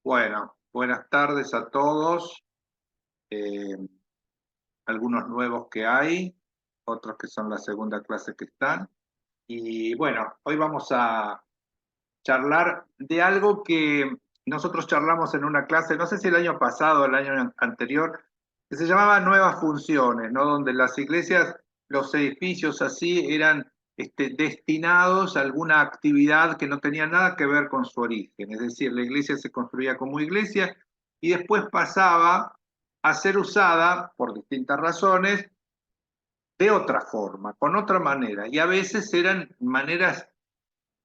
Bueno, buenas tardes a todos, eh, algunos nuevos que hay, otros que son la segunda clase que están. Y bueno, hoy vamos a charlar de algo que nosotros charlamos en una clase, no sé si el año pasado o el año anterior, que se llamaba Nuevas Funciones, ¿no? Donde las iglesias, los edificios así eran destinados a alguna actividad que no tenía nada que ver con su origen. Es decir, la iglesia se construía como iglesia y después pasaba a ser usada por distintas razones de otra forma, con otra manera. Y a veces eran maneras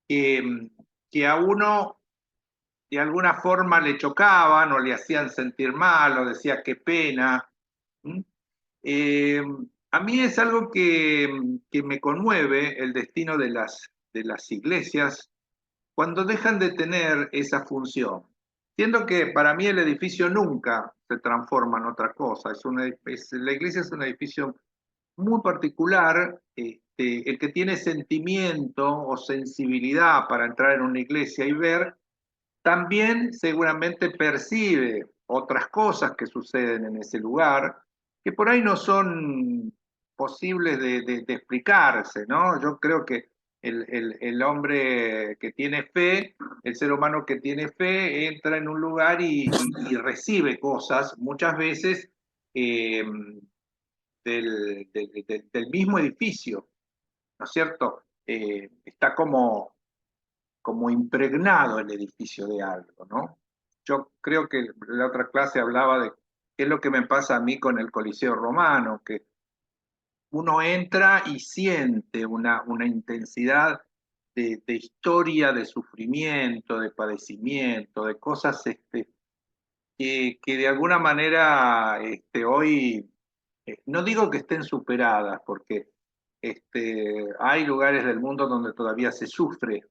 que, que a uno de alguna forma le chocaban o le hacían sentir mal o decía qué pena. ¿Mm? Eh, a mí es algo que me conmueve el destino de las iglesias cuando dejan de tener esa función. Siendo que para mí el edificio nunca se transforma en otra cosa. La iglesia es un edificio muy particular, el que tiene sentimiento o sensibilidad para entrar en una iglesia y ver también seguramente percibe otras cosas que suceden en ese lugar, que por ahí no son posibles de explicarse, ¿no? Yo creo que el hombre que tiene fe, el ser humano que tiene fe, entra en un lugar y recibe cosas muchas veces eh, del mismo edificio, ¿no es cierto? Está como impregnado el edificio de algo, ¿no? Yo creo que la otra clase hablaba de qué es lo que me pasa a mí con el Coliseo Romano, que uno entra y siente una intensidad de historia, de sufrimiento, de padecimiento, de cosas que de alguna manera hoy, no digo que estén superadas, porque hay lugares del mundo donde todavía se sufre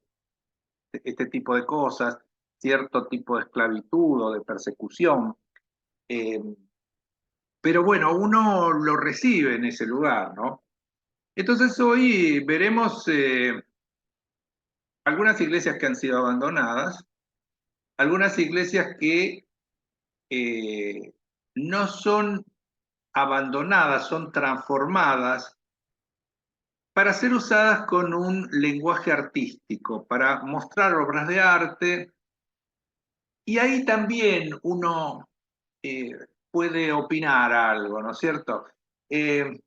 este tipo de cosas, cierto tipo de esclavitud o de persecución. eh, pero bueno, uno lo recibe en ese lugar, ¿no? Entonces hoy veremos algunas iglesias que han sido abandonadas, algunas iglesias que eh, no son abandonadas, son transformadas para ser usadas con un lenguaje artístico, para mostrar obras de arte. Y ahí también uno eh, puede opinar algo, ¿no es cierto? Eh,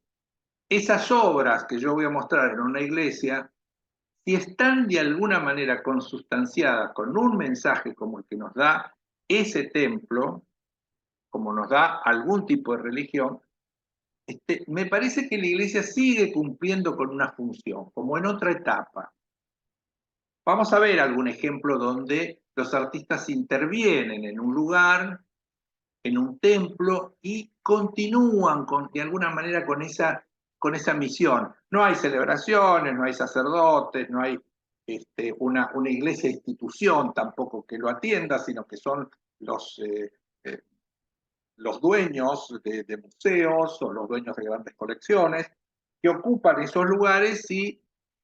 Esas obras que yo voy a mostrar en una iglesia, si están de alguna manera consustanciadas con un mensaje como el que nos da ese templo, como nos da algún tipo de religión, me parece que la iglesia sigue cumpliendo con una función, como en otra etapa. Vamos a ver algún ejemplo donde los artistas intervienen en un lugar, en un templo y continúan de alguna manera con esa misión. No hay celebraciones, no hay sacerdotes, no hay una iglesia institución tampoco que lo atienda, sino que son los, eh, eh, los dueños de museos o los dueños de grandes colecciones que ocupan esos lugares y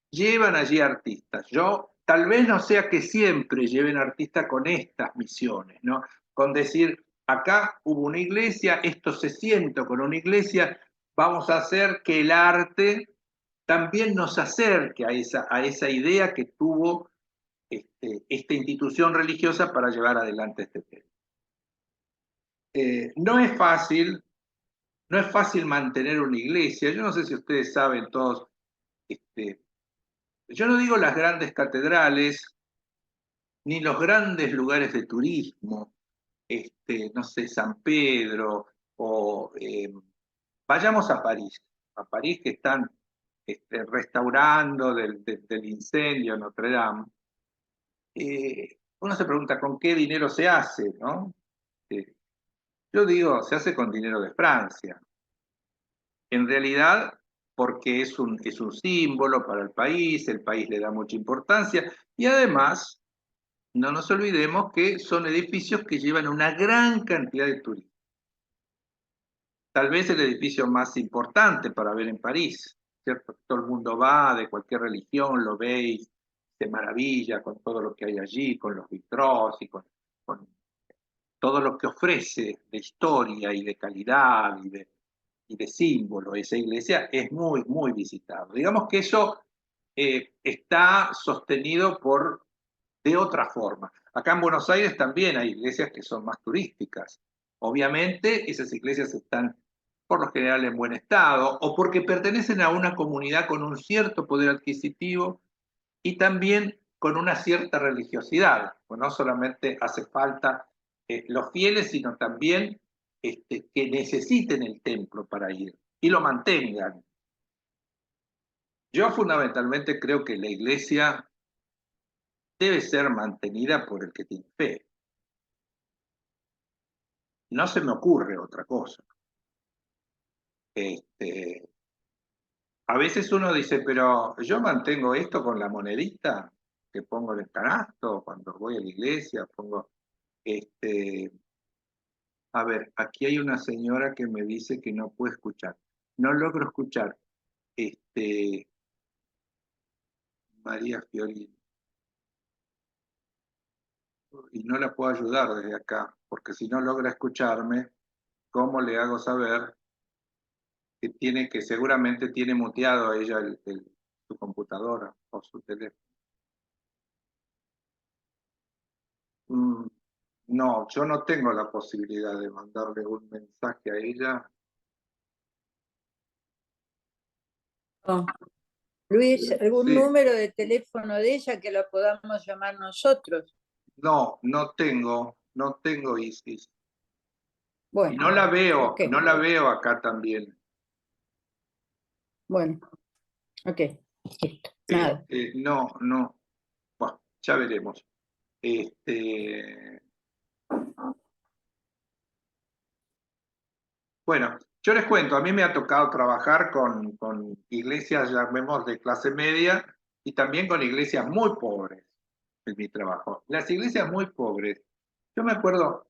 llevan allí artistas. Yo tal vez no sea que siempre lleven artistas con estas misiones, ¿no? Con decir, acá hubo una iglesia, esto se siente con una iglesia, vamos a hacer que el arte también nos acerque a esa idea que tuvo esta institución religiosa para llevar adelante este tema. No es fácil, no es fácil mantener una iglesia. Yo no sé si ustedes saben todos, este, yo no digo las grandes catedrales, ni los grandes lugares de turismo, no sé, San Pedro, o vayamos a París que están restaurando del incendio Notre Dame. Uno se pregunta con qué dinero se hace, ¿no? Eh, yo digo, se hace con dinero de Francia. En realidad, porque es un símbolo para el país le da mucha importancia y además no nos olvidemos que son edificios que llevan una gran cantidad de turistas. Tal vez el edificio más importante para ver en París, ¿cierto? Todo el mundo va, de cualquier religión, lo ve y se maravilla con todo lo que hay allí, con los vitrós y con todo lo que ofrece de historia y de calidad y de símbolo esa iglesia es muy, muy visitado. Digamos que eso está sostenido de otra forma. Acá en Buenos Aires también hay iglesias que son más turísticas. Obviamente esas iglesias están por lo general en buen estado o porque pertenecen a una comunidad con un cierto poder adquisitivo y también con una cierta religiosidad. Pues no solamente hace falta los fieles, sino también que necesiten el templo para ir y lo mantengan. Yo fundamentalmente creo que la iglesia debe ser mantenida por el que tiene fe. No se me ocurre otra cosa. A veces uno dice, pero yo mantengo esto con la monedita que pongo en el canasto cuando voy a la iglesia, pongo, a ver, aquí hay una señora que me dice que no puede escuchar. No logro escuchar, María Fiorini, y no la puedo ayudar desde acá, porque si no logra escucharme, ¿cómo le hago saber que seguramente tiene muteado a ella su computadora o su teléfono? Mm, no, yo no tengo la posibilidad de mandarle un mensaje a ella. Oh. Luis, ¿algún Sí, número de teléfono de ella que la podamos llamar nosotros? no, no tengo Isis. Y Bueno, ok. no la veo acá también. Bueno, ok. Listo. Nada. No, no, bueno, ya veremos. Este, bueno, yo les cuento, a mí me ha tocado trabajar con iglesias, llamemos, de clase media y también con iglesias muy pobres en mi trabajo. Las iglesias muy pobres, yo me acuerdo,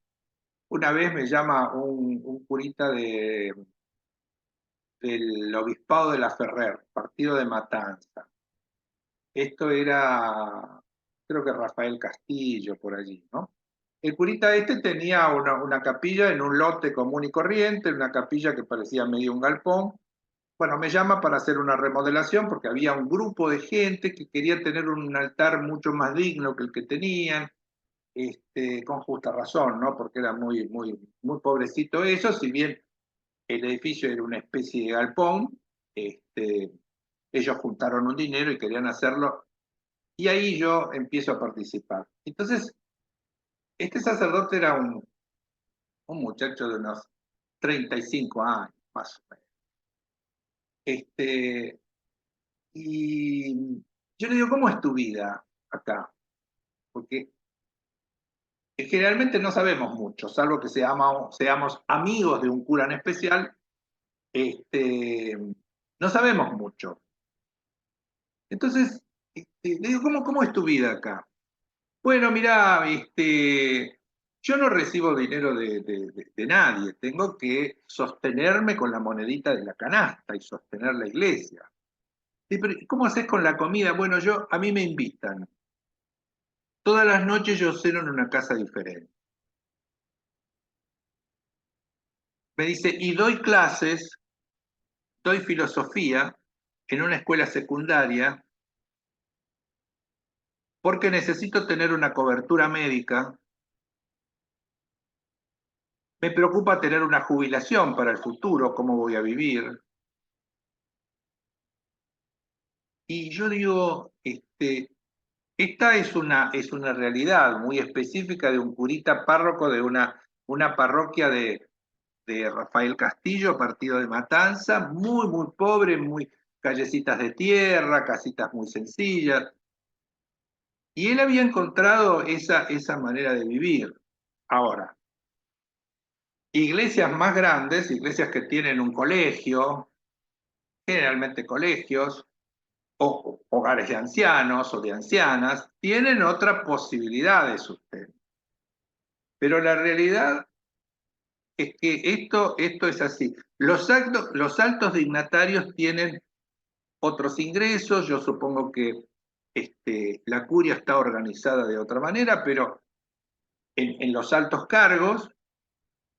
una vez me llama un curita del obispado de La Ferrer, partido de Matanza. Esto era, creo que Rafael Castillo, por allí, ¿no? El curita este tenía una capilla en un lote común y corriente, una capilla que parecía medio un galpón. Bueno, me llama para hacer una remodelación porque había un grupo de gente que quería tener un altar mucho más digno que el que tenían, con justa razón, ¿no? Porque era muy, muy, muy pobrecito eso, si bien el edificio era una especie de galpón, ellos juntaron un dinero y querían hacerlo, y ahí yo empiezo a participar. Entonces, este sacerdote era un muchacho de unos 35 años, más o menos. Y yo le digo, ¿cómo es tu vida acá? Porque generalmente no sabemos mucho, salvo que seamos amigos de un cura en especial, no sabemos mucho. Entonces, le digo, ¿cómo es tu vida acá? Bueno, mirá, yo no recibo dinero de nadie, tengo que sostenerme con la monedita de la canasta y sostener la iglesia. Sí, pero ¿cómo haces con la comida? Bueno, a mí me invitan. Todas las noches yo ceno en una casa diferente. Me dice, y doy clases, doy filosofía en una escuela secundaria porque necesito tener una cobertura médica. Me preocupa tener una jubilación para el futuro, cómo voy a vivir. Y yo digo, esta es una realidad muy específica de un curita párroco de una parroquia de Rafael Castillo, partido de Matanza, muy, muy pobre, muy callecitas de tierra, casitas muy sencillas. Y él había encontrado esa manera de vivir. Ahora, iglesias más grandes, iglesias que tienen un colegio, generalmente colegios, o hogares de ancianos o de ancianas, tienen otra posibilidad de sustento. Pero la realidad es que esto es así. Los altos dignatarios tienen otros ingresos, yo supongo que la curia está organizada de otra manera, pero en los altos cargos,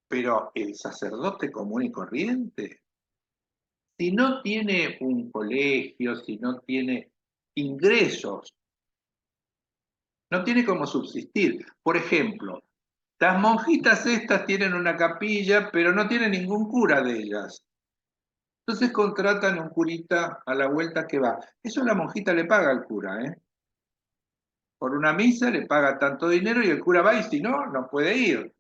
pero el sacerdote común y corriente, si no tiene un colegio, si no tiene ingresos, no tiene cómo subsistir. Por ejemplo, las monjitas estas tienen una capilla, pero no tienen ningún cura de ellas. Entonces contratan un curita a la vuelta que va. Eso la monjita le paga al cura, ¿eh? Por una misa le paga tanto dinero y el cura va y si no, no puede ir.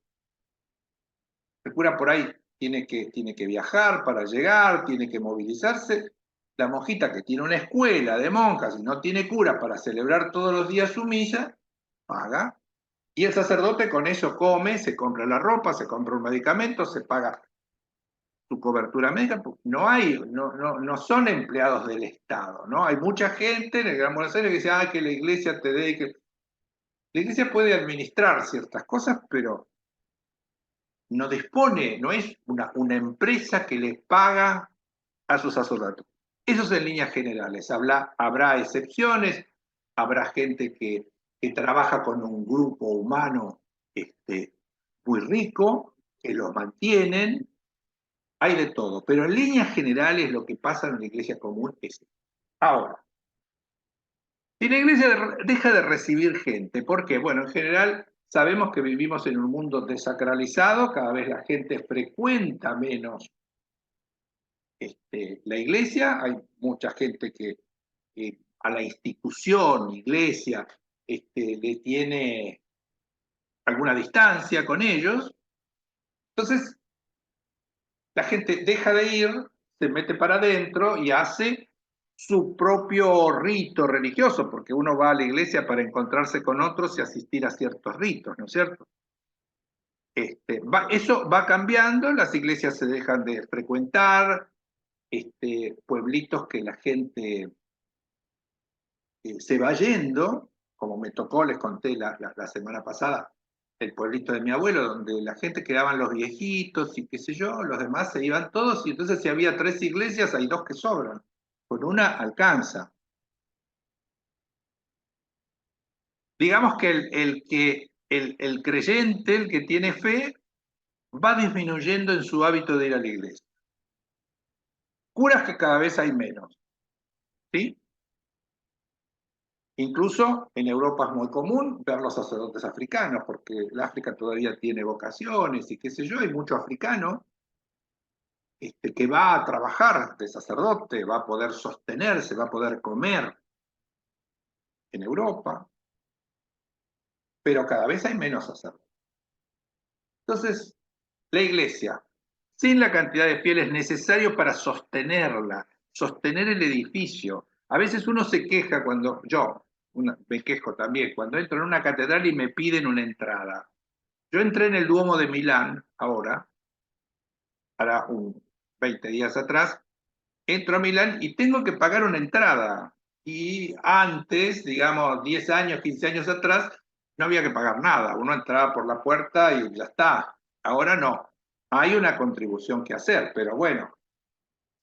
El cura por ahí tiene que viajar para llegar, tiene que movilizarse. La monjita que tiene una escuela de monjas y no tiene cura para celebrar todos los días su misa, paga. Y el sacerdote con eso come, se compra la ropa, se compra un medicamento, se paga su cobertura médica. No son empleados del Estado, ¿no? Hay mucha gente en el Gran Buenos Aires que dice, que la iglesia te dedique. La iglesia puede administrar ciertas cosas, pero no dispone, no es una empresa que le paga a sus sacerdotes. Eso es en líneas generales. Habrá excepciones, habrá gente que trabaja con un grupo humano muy rico, que los mantienen, hay de todo, pero en líneas generales lo que pasa en la iglesia común es eso. Ahora, si la iglesia deja de recibir gente, ¿por qué? Bueno, en general sabemos que vivimos en un mundo desacralizado, cada vez la gente frecuenta menos la iglesia, hay mucha gente que a la institución, iglesia, le tiene alguna distancia con ellos, entonces la gente deja de ir, se mete para adentro y hace su propio rito religioso, porque uno va a la iglesia para encontrarse con otros y asistir a ciertos ritos, ¿no es cierto? Eso va cambiando, las iglesias se dejan de frecuentar, pueblitos que la gente se va yendo, como me tocó, les conté la semana pasada, el pueblito de mi abuelo, donde la gente quedaban los viejitos y qué sé yo, los demás se iban todos, y entonces si había 3 iglesias, hay 2 que sobran, con una alcanza. Digamos que el creyente, el que tiene fe, va disminuyendo en su hábito de ir a la iglesia. Curas que cada vez hay menos, ¿sí? Incluso en Europa es muy común ver los sacerdotes africanos, porque el África todavía tiene vocaciones y qué sé yo, hay mucho africano que va a trabajar de sacerdote, va a poder sostenerse, va a poder comer en Europa, pero cada vez hay menos sacerdotes. Entonces, la iglesia, sin la cantidad de fieles necesario para sostenerla, sostener el edificio. A veces uno se queja cuando, me quejo también, cuando entro en una catedral y me piden una entrada. Yo entré en el Duomo de Milán ahora, para 20 días atrás, entro a Milán y tengo que pagar una entrada. Y antes, digamos, 10 años, 15 años atrás, no había que pagar nada. Uno entraba por la puerta y ya está. Ahora no. Hay una contribución que hacer, pero bueno,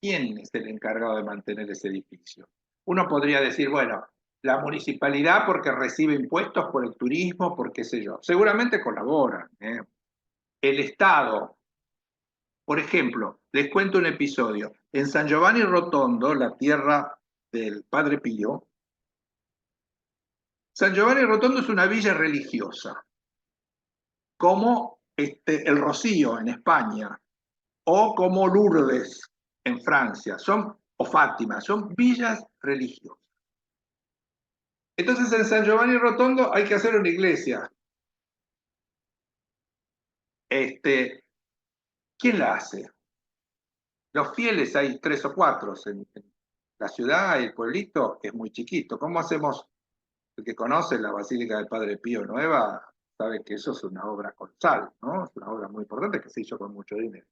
¿quién es el encargado de mantener ese edificio? Uno podría decir, bueno, la municipalidad porque recibe impuestos por el turismo, por qué sé yo. Seguramente colaboran. El Estado, por ejemplo, les cuento un episodio. En San Giovanni Rotondo, la tierra del Padre Pío, San Giovanni Rotondo es una villa religiosa, como el Rocío en España, o como Lourdes en Francia, o Fátima, son villas religiosas. Entonces en San Giovanni Rotondo hay que hacer una iglesia. ¿Quién la hace? Los fieles hay 3 o 4 en la ciudad, el pueblito es muy chiquito. ¿Cómo hacemos? El que conoce la Basílica del Padre Pío Nueva sabe que eso es una obra colosal, ¿no? Es una obra muy importante que se hizo con mucho dinero.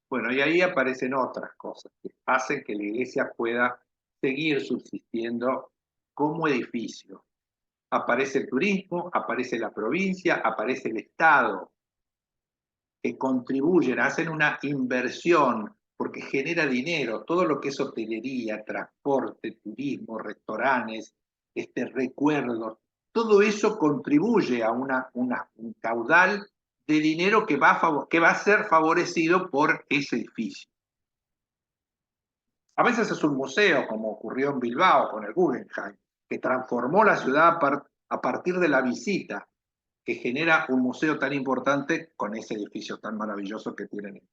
Bueno, y ahí aparecen otras cosas que hacen que la iglesia pueda seguir subsistiendo como edificio. Aparece el turismo, aparece la provincia, aparece el Estado, que contribuyen, hacen una inversión porque genera dinero, todo lo que es hotelería, transporte, turismo, restaurantes, recuerdos, todo eso contribuye a un caudal de dinero que va a ser favorecido por ese edificio. A veces es un museo, como ocurrió en Bilbao con el Guggenheim, que transformó la ciudad a partir de la visita, que genera un museo tan importante con ese edificio tan maravilloso que tienen.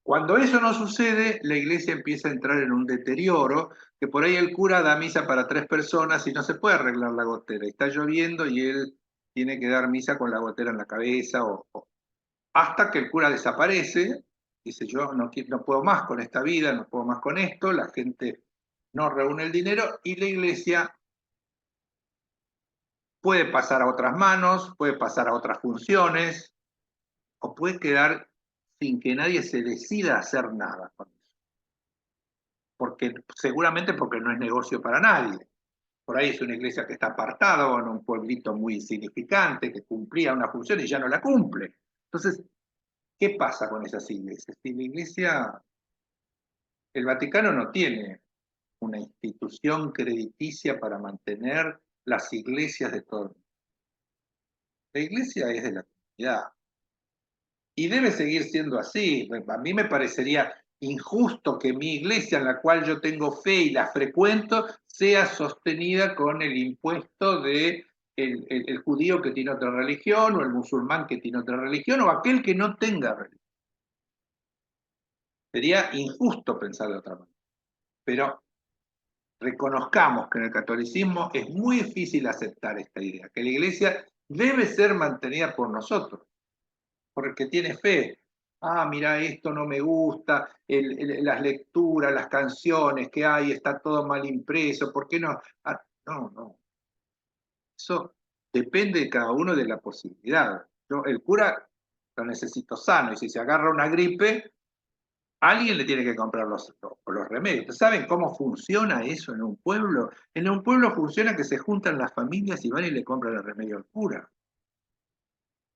Cuando eso no sucede, la iglesia empieza a entrar en un deterioro, que por ahí el cura da misa para 3 personas y no se puede arreglar la gotera. Está lloviendo y él tiene que dar misa con la gotera en la cabeza, hasta que el cura desaparece, dice yo no puedo más con esta vida, no puedo más con esto, la gente no reúne el dinero y la iglesia puede pasar a otras manos, puede pasar a otras funciones, o puede quedar sin que nadie se decida a hacer nada con eso. Seguramente porque no es negocio para nadie. Por ahí es una iglesia que está apartada o en un pueblito muy insignificante, que cumplía una función y ya no la cumple. Entonces, ¿qué pasa con esas iglesias? Si la iglesia, el Vaticano no tiene una institución crediticia para mantener las iglesias de todo el mundo. La iglesia es de la comunidad. Y debe seguir siendo así. A mí me parecería injusto que mi iglesia, en la cual yo tengo fe y la frecuento, sea sostenida con el impuesto de el judío que tiene otra religión, o el musulmán que tiene otra religión, o aquel que no tenga religión. Sería injusto pensar de otra manera. Pero reconozcamos que en el catolicismo es muy difícil aceptar esta idea, que la iglesia debe ser mantenida por nosotros, porque tiene fe. Ah, mira, esto no me gusta, las lecturas, las canciones que hay, está todo mal impreso, ¿por qué no? Ah, no. Eso depende de cada uno de la posibilidad. Yo, el cura lo necesito sano, y si se agarra una gripe, alguien le tiene que comprar los remedios. ¿Saben cómo funciona eso en un pueblo? En un pueblo funciona que se juntan las familias y van y le compran el remedio al cura.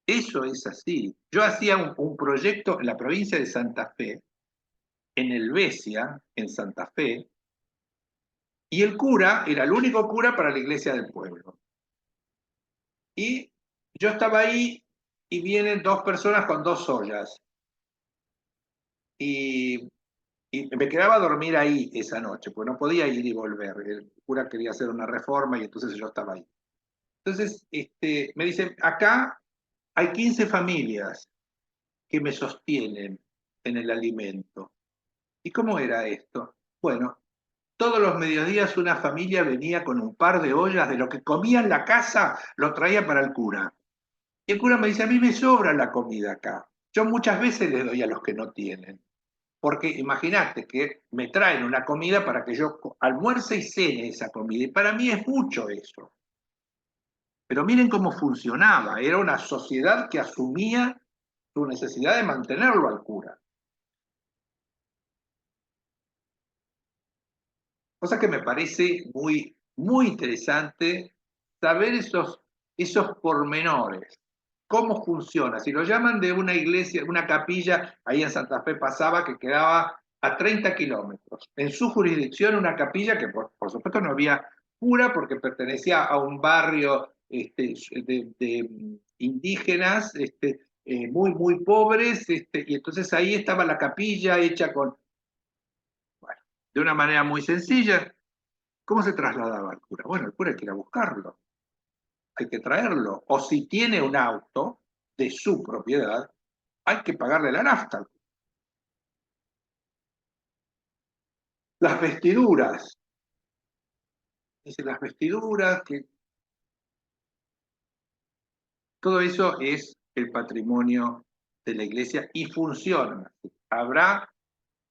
Eso es así. Yo hacía un proyecto en la provincia de Santa Fe, en el Besia, en Santa Fe, y el cura era el único cura para la iglesia del pueblo. Y yo estaba ahí y vienen 2 personas con 2 ollas. Y me quedaba a dormir ahí esa noche, porque no podía ir y volver. El cura quería hacer una reforma y entonces yo estaba ahí. Entonces me dicen, acá hay 15 familias que me sostienen en el alimento. ¿Y cómo era esto? Bueno, todos los mediodías una familia venía con un par de ollas de lo que comía en la casa, lo traía para el cura. Y el cura me dice, a mí me sobra la comida acá. Yo muchas veces les doy a los que no tienen. Porque imagínate que me traen una comida para que yo almuerce y cene esa comida. Y para mí es mucho eso. Pero miren cómo funcionaba. Era una sociedad que asumía su necesidad de mantenerlo al cura. Cosa que me parece muy interesante saber esos pormenores. ¿Cómo funciona? Si lo llaman de una iglesia, una capilla, ahí en Santa Fe pasaba que quedaba a 30 kilómetros. En su jurisdicción una capilla que por supuesto no había cura porque pertenecía a un barrio de indígenas muy pobres, y entonces ahí estaba la capilla hecha con, bueno, de una manera muy sencilla. ¿Cómo se trasladaba el cura? Bueno, el cura hay que ir a buscarlo, hay que traerlo. O si tiene un auto de su propiedad, hay que pagarle la nafta. Las vestiduras. Dice, las vestiduras, que todo eso es el patrimonio de la iglesia y funciona. Habrá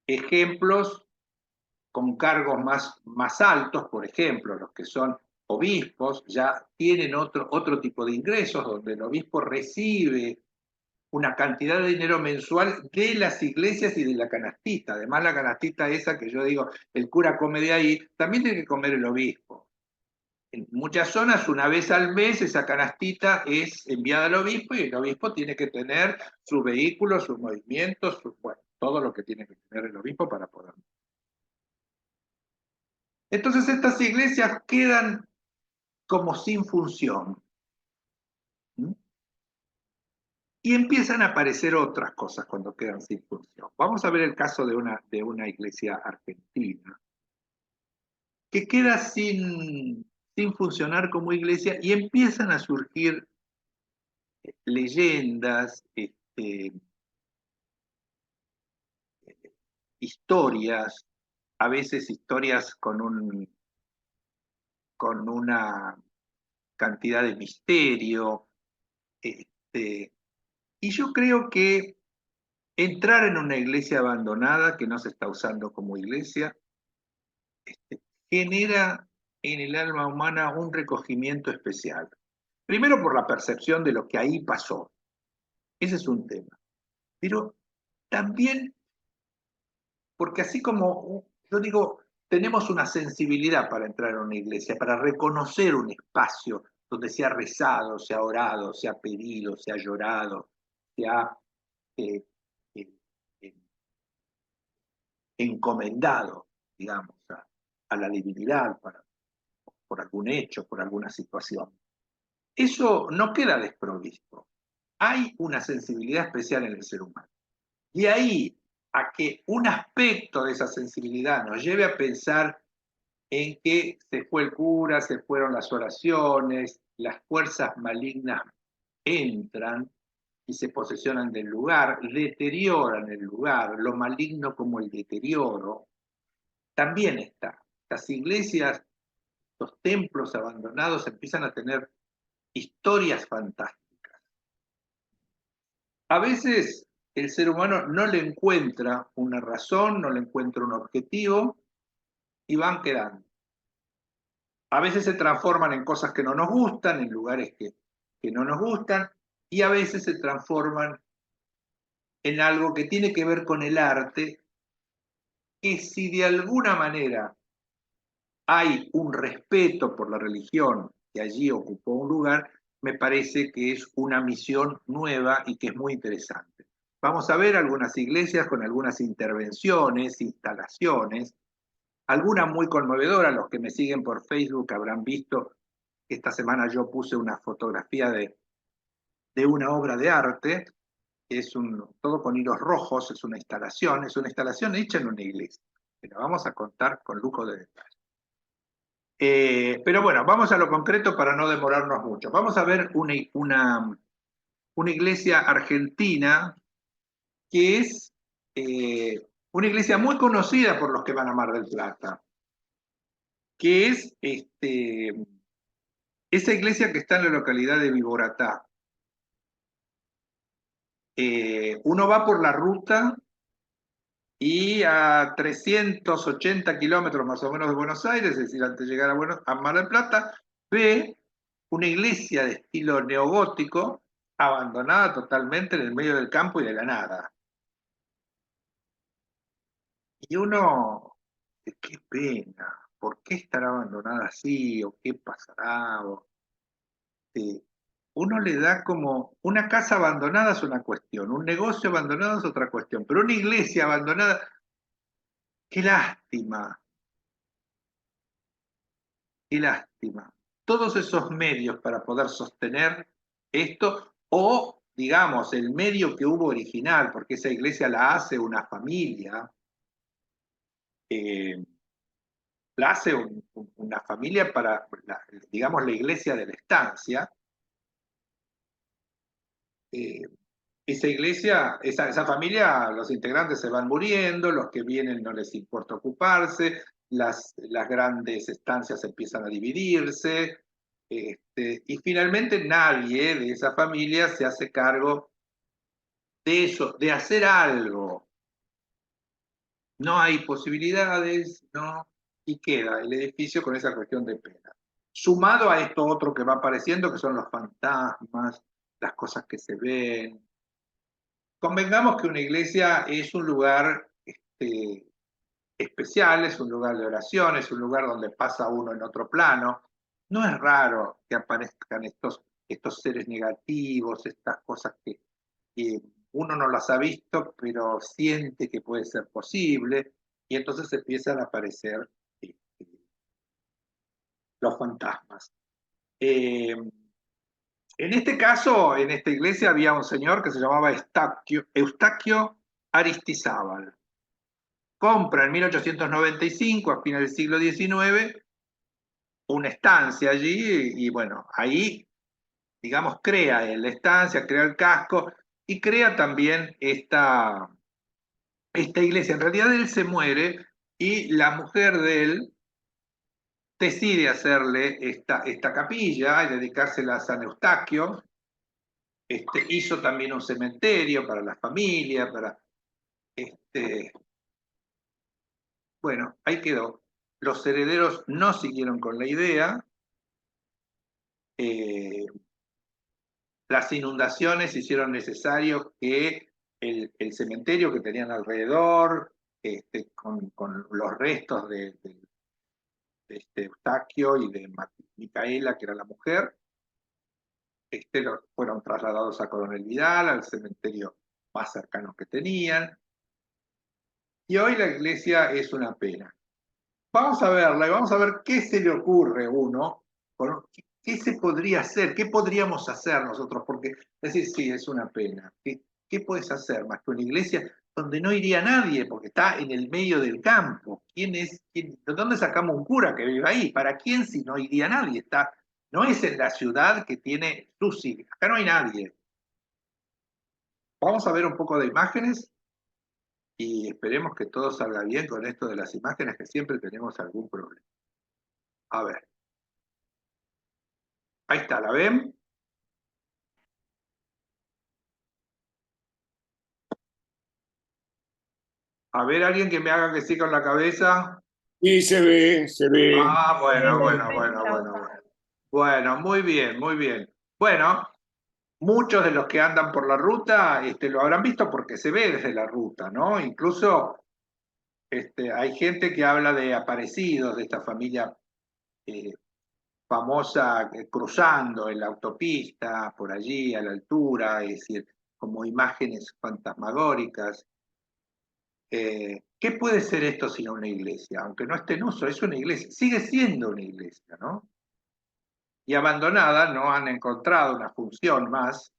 ejemplos con cargos más altos, por ejemplo, los que son obispos, ya tienen otro tipo de ingresos, donde el obispo recibe una cantidad de dinero mensual de las iglesias y de la canastita. Además, la canastita esa que yo digo, el cura come de ahí, también tiene que comer el obispo. En muchas zonas, una vez al mes, esa canastita es enviada al obispo y el obispo tiene que tener su vehículo, sus movimientos, bueno, todo lo que tiene que tener el obispo para poder. Entonces estas iglesias quedan como sin función. ¿Mm? Y empiezan a aparecer otras cosas cuando quedan sin función. Vamos a ver el caso de una iglesia argentina que queda sin funcionar como iglesia y empiezan a surgir leyendas, historias, a veces historias con una cantidad de misterio. Y yo creo que entrar en una iglesia abandonada que no se está usando como iglesia genera en el alma humana un recogimiento especial. Primero por la percepción de lo que ahí pasó. Ese es un tema. Pero también porque así como yo digo, tenemos una sensibilidad para entrar en una iglesia, para reconocer un espacio donde se ha rezado, se ha orado, se ha pedido, se ha llorado, se ha eh, eh, eh, encomendado, digamos, a la divinidad por algún hecho, por alguna situación. Eso no queda desprovisto. Hay una sensibilidad especial en el ser humano. Y ahí a que un aspecto de esa sensibilidad nos lleve a pensar en que se fue el cura, se fueron las oraciones, las fuerzas malignas entran y se posesionan del lugar, deterioran el lugar, lo maligno como el deterioro, también está. Las iglesias, los templos abandonados empiezan a tener historias fantásticas. A veces el ser humano no le encuentra una razón, no le encuentra un objetivo y van quedando. A veces se transforman en cosas que no nos gustan, en lugares que no nos gustan, y a veces se transforman en algo que tiene que ver con el arte, que si de alguna manera hay un respeto por la religión que allí ocupó un lugar, me parece que es una misión nueva y que es muy interesante. Vamos a ver algunas iglesias con algunas intervenciones, instalaciones, algunas muy conmovedoras. Los que me siguen por Facebook habrán visto que esta semana yo puse una fotografía de una obra de arte, que es todo con hilos rojos, es una instalación hecha en una iglesia. Que la vamos a contar con lujo de detalle. Pero bueno, vamos a lo concreto para no demorarnos mucho. Vamos a ver una iglesia argentina que es una iglesia muy conocida por los que van a Mar del Plata, que es esa iglesia que está en la localidad de Viboratá. Uno va por la ruta y a 380 kilómetros más o menos de Buenos Aires, es decir, antes de llegar a Mar del Plata, ve una iglesia de estilo neogótico, abandonada totalmente en el medio del campo y de la nada. Y uno, qué pena, ¿por qué estará abandonada así? ¿O qué pasará? Uno le da como, una casa abandonada es una cuestión, un negocio abandonado es otra cuestión, pero una iglesia abandonada, qué lástima, qué lástima. Todos esos medios para poder sostener esto, o digamos, el medio que hubo original, porque esa iglesia la hace una familia, eh, la hace una familia para, digamos, la iglesia de la estancia. eh, Esa iglesia, esa familia, los integrantes se van muriendo, los que vienen no les importa ocuparse, las grandes estancias empiezan a dividirse, y finalmente nadie de esa familia se hace cargo de eso, de hacer algo. No hay posibilidades, ¿no? Y queda el edificio con esa cuestión de pena. Sumado a esto otro que va apareciendo, que son los fantasmas, las cosas que se ven. Convengamos que una iglesia es un lugar especial, es un lugar de oración, es un lugar donde pasa uno en otro plano. No es raro que aparezcan estos seres negativos, estas cosas que uno no las ha visto, pero siente que puede ser posible, y entonces empiezan a aparecer este, los fantasmas. En este caso, en esta iglesia había un señor que se llamaba Eustaquio Aristizábal. Compra en 1895, a fines del siglo XIX, una estancia allí y bueno, ahí, digamos, crea la estancia, crea el casco y crea también esta iglesia. En realidad él se muere y la mujer de él decide hacerle esta capilla y dedicársela a San Eustaquio. Hizo también un cementerio para la familia, bueno, ahí quedó. Los herederos no siguieron con la idea. Las inundaciones hicieron necesario que el cementerio que tenían alrededor, con los restos de Eustaquio y de Micaela, que era la mujer, fueron trasladados a Coronel Vidal, al cementerio más cercano que tenían. Y hoy la iglesia es una pena. Vamos a verla y vamos a ver qué se le ocurre a uno, qué se podría hacer, qué podríamos hacer nosotros, porque decir, sí, es una pena. ¿Qué puedes hacer más que una iglesia donde no iría nadie, porque está en el medio del campo? ¿De dónde sacamos un cura que vive ahí? ¿Para quién si no iría nadie? No es en la ciudad que tiene sus siglos, acá no hay nadie. Vamos a ver un poco de imágenes y esperemos que todo salga bien con esto de las imágenes, que siempre tenemos algún problema. A ver. Ahí está, ¿la ven? A ver, alguien que me haga que sí con la cabeza. Sí, se ve, se ve. Ah, bueno, bueno, bueno, Perfecto. bueno, bueno. Bueno, muy bien, muy bien. Bueno, muchos de los que andan por la ruta lo habrán visto porque se ve desde la ruta, ¿no? Incluso hay gente que habla de aparecidos de esta familia eh, famosa cruzando en la autopista, por allí a la altura, es decir, como imágenes fantasmagóricas. ¿Qué puede ser esto sino una iglesia? Aunque no esté en uso, es una iglesia, sigue siendo una iglesia, ¿no? Y abandonada, no han encontrado una función más.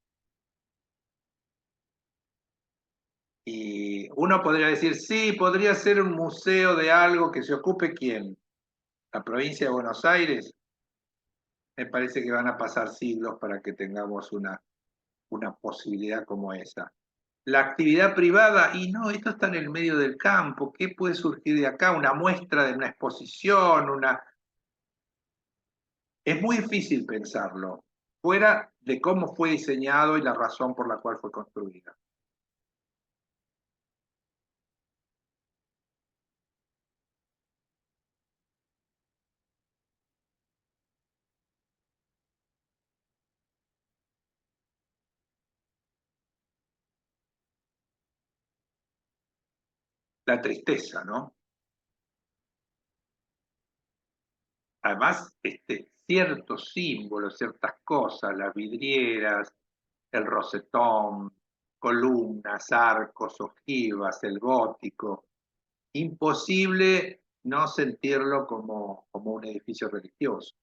Y uno podría decir, sí, podría ser un museo de algo que se ocupe quién. La provincia de Buenos Aires. Me parece que van a pasar siglos para que tengamos una posibilidad como esa. La actividad privada, y no, esto está en el medio del campo, ¿qué puede surgir de acá? Una muestra de una exposición, Es muy difícil pensarlo, fuera de cómo fue diseñado y la razón por la cual fue construida. La tristeza, ¿no? Además, ciertos símbolos, ciertas cosas, las vidrieras, el rosetón, columnas, arcos, ojivas, el gótico, imposible no sentirlo como un edificio religioso.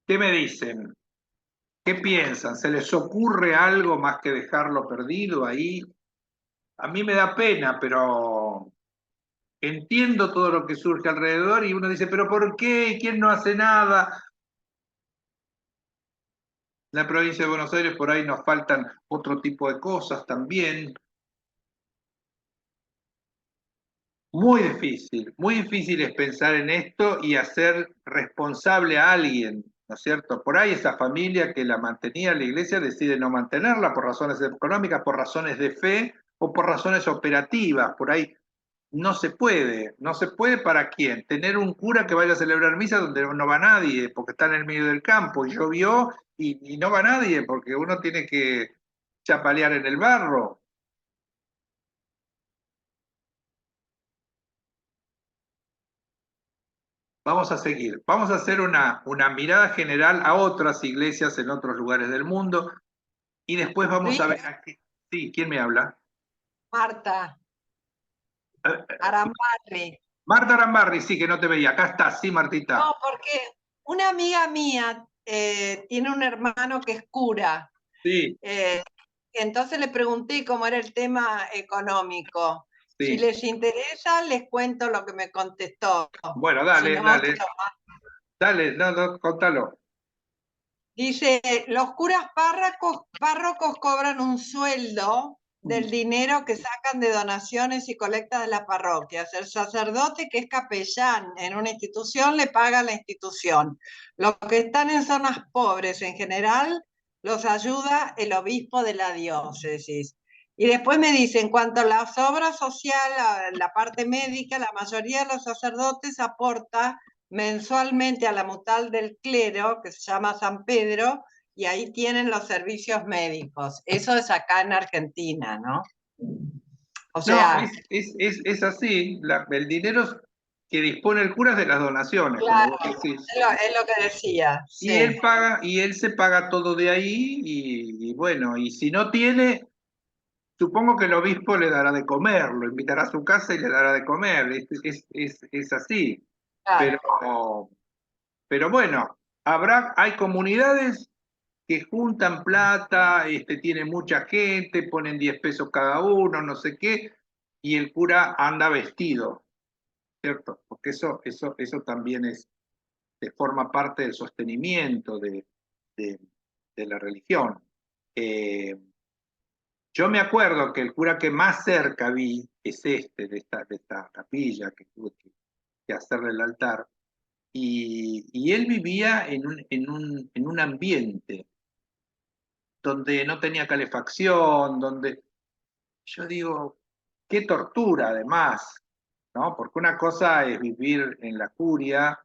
¿Qué me dicen? ¿Qué piensan? ¿Se les ocurre algo más que dejarlo perdido ahí? A mí me da pena, pero entiendo todo lo que surge alrededor y uno dice, pero ¿por qué? ¿Quién no hace nada? En la provincia de Buenos Aires por ahí nos faltan otro tipo de cosas también. Muy difícil es pensar en esto y hacer responsable a alguien, ¿no es cierto? Por ahí esa familia que la mantenía la iglesia decide no mantenerla por razones económicas, por razones de fe o por razones operativas. Por ahí no se puede ¿para quién? Tener un cura que vaya a celebrar misa donde no va nadie, porque está en el medio del campo y llovió y no va nadie, porque uno tiene que chapalear en el barro. Vamos a seguir. Vamos a hacer una mirada general a otras iglesias en otros lugares del mundo y después vamos a ver aquí. Sí, ¿quién me habla? Marta Arambarri. Marta Arambarri, sí, que no te veía. Acá está, sí, Martita. No, porque una amiga mía tiene un hermano que es cura. Sí, Entonces le pregunté cómo era el tema económico. sí. Si les interesa, les cuento lo que me contestó. Bueno, dale, Si no, dale. se lo mando. Dale, no, contalo. Dice, los curas párrocos cobran un sueldo del dinero que sacan de donaciones y colectas de las parroquias. El sacerdote, que es capellán en una institución, le paga a la institución. Los que están en zonas pobres en general, los ayuda el obispo de la diócesis. Y después me dice, en cuanto a las obras sociales, la parte médica, la mayoría de los sacerdotes aporta mensualmente a la mutual del clero, que se llama San Pedro, y ahí tienen los servicios médicos. Eso es acá en Argentina, ¿no? O sea, No, es así. El dinero que dispone el cura es de las donaciones, claro, como vos decís. es lo que decía. Y Sí. él paga, y él se paga todo de ahí, y bueno, y si no tiene, supongo que el obispo le dará de comer, lo invitará a su casa y le dará de comer. Es así. Claro. Pero bueno, hay comunidades que juntan plata, tienen mucha gente, ponen 10 pesos cada uno, no sé qué, y el cura anda vestido, ¿cierto? Porque eso también forma parte del sostenimiento de, de la religión. Yo me acuerdo que el cura que más cerca vi es de esta capilla que tuve que hacerle el altar, y él vivía en un ambiente donde no tenía calefacción, donde yo digo, qué tortura además, ¿no? Porque una cosa es vivir en la curia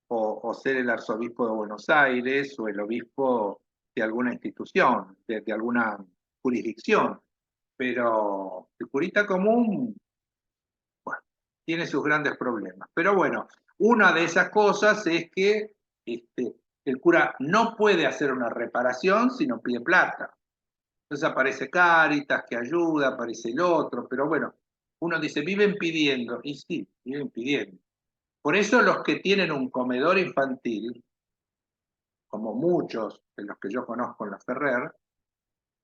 o ser el arzobispo de Buenos Aires o el obispo de alguna institución, de alguna jurisdicción, pero el curita común, bueno, tiene sus grandes problemas. Pero bueno, una de esas cosas es que el cura no puede hacer una reparación si no pide plata. Entonces aparece Cáritas que ayuda, aparece el otro, pero bueno, uno dice, viven pidiendo, y sí, viven pidiendo. Por eso los que tienen un comedor infantil, como muchos de los que yo conozco en la Ferrer,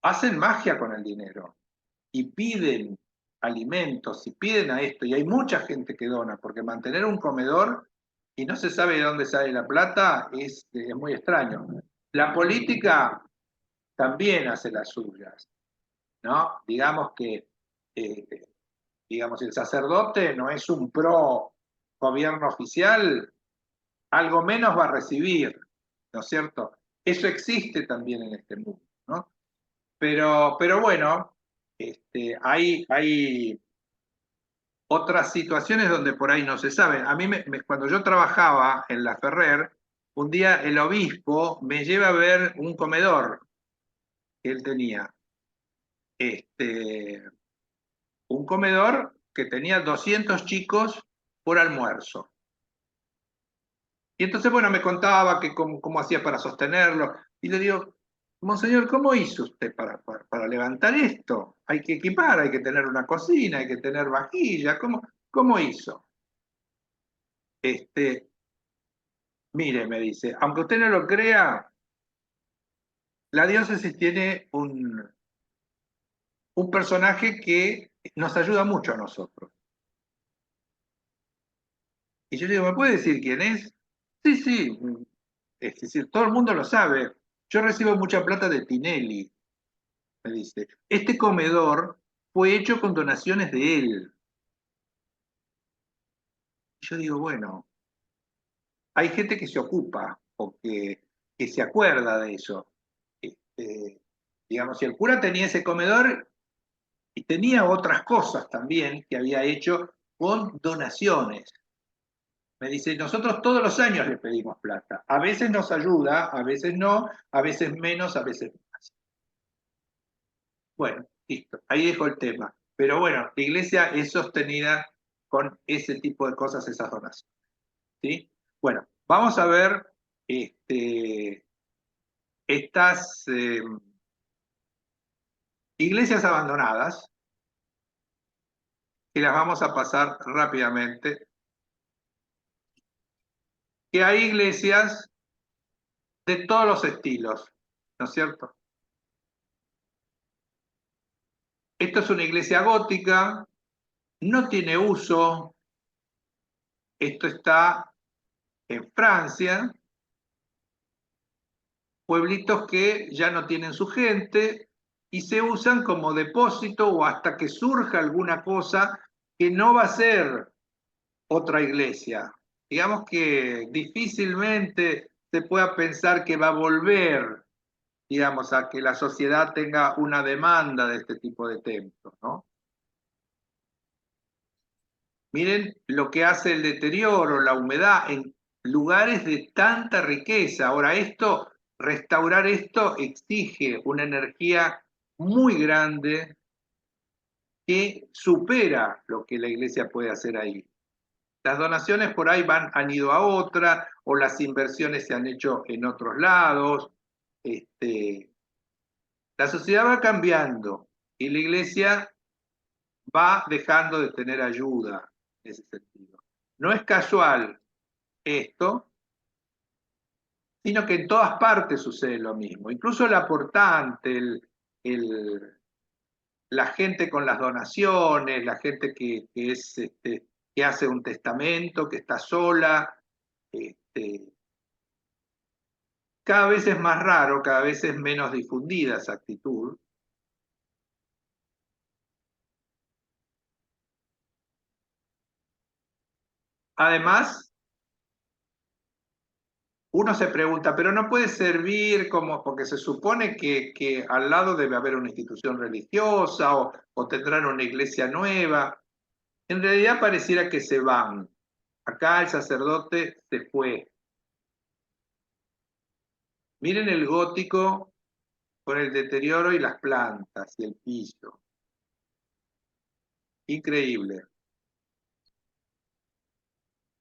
hacen magia con el dinero y piden alimentos y piden a esto, y hay mucha gente que dona, porque mantener un comedor y no se sabe de dónde sale la plata es muy extraño. La política también hace las suyas, ¿no? Digamos que, eh, digamos, el sacerdote no es un pro gobierno oficial, algo menos va a recibir, ¿no es cierto? Eso existe también en este mundo, ¿no? Pero bueno, hay otras situaciones donde por ahí no se sabe. A mí, cuando yo trabajaba en la Ferrer, un día el obispo me lleva a ver un comedor que él tenía. Un comedor que tenía 200 chicos por almuerzo. Y entonces, bueno, me contaba que cómo hacía para sostenerlo. Y le digo, Monseñor, ¿cómo hizo usted para levantar esto? Hay que equipar, hay que tener una cocina, hay que tener vajilla. ¿Cómo hizo? Mire, me dice, aunque usted no lo crea, la diócesis tiene un personaje que nos ayuda mucho a nosotros. Y yo le digo, ¿me puede decir quién es? Sí, sí, es decir, todo el mundo lo sabe. Yo recibo mucha plata de Tinelli, me dice. Este comedor fue hecho con donaciones de él. Y yo digo, bueno, hay gente que se ocupa o que se acuerda de eso. Digamos, si el cura tenía ese comedor y tenía otras cosas también que había hecho con donaciones. Me dice, nosotros todos los años le pedimos plata. A veces nos ayuda, a veces no, a veces menos, a veces más. Bueno, listo, ahí dejo el tema. Pero bueno, la iglesia es sostenida con ese tipo de cosas, esas donaciones. ¿Sí? Bueno, vamos a ver estas iglesias abandonadas, que las vamos a pasar rápidamente. Que hay iglesias de todos los estilos, ¿no es cierto? Esto es una iglesia gótica, no tiene uso. Esto está en Francia, pueblitos que ya no tienen su gente y se usan como depósito o hasta que surja alguna cosa que no va a ser otra iglesia. Digamos que difícilmente se pueda pensar que va a volver, digamos, a que la sociedad tenga una demanda de este tipo de templos, ¿no? Miren lo que hace el deterioro, la humedad en lugares de tanta riqueza. Ahora, restaurar esto exige una energía muy grande que supera lo que la iglesia puede hacer ahí. Las donaciones por ahí han ido a otra, o las inversiones se han hecho en otros lados. La sociedad va cambiando y la iglesia va dejando de tener ayuda en ese sentido. No es casual esto, sino que en todas partes sucede lo mismo. Incluso el aportante, la gente con las donaciones, la gente que hace un testamento, que está sola, cada vez es más raro, cada vez es menos difundida esa actitud. Además, uno se pregunta, pero no puede servir como, porque se supone que al lado debe haber una institución religiosa o tendrán una iglesia nueva. En realidad pareciera que se van. Acá el sacerdote se fue. Miren el gótico con el deterioro y las plantas y el piso. Increíble.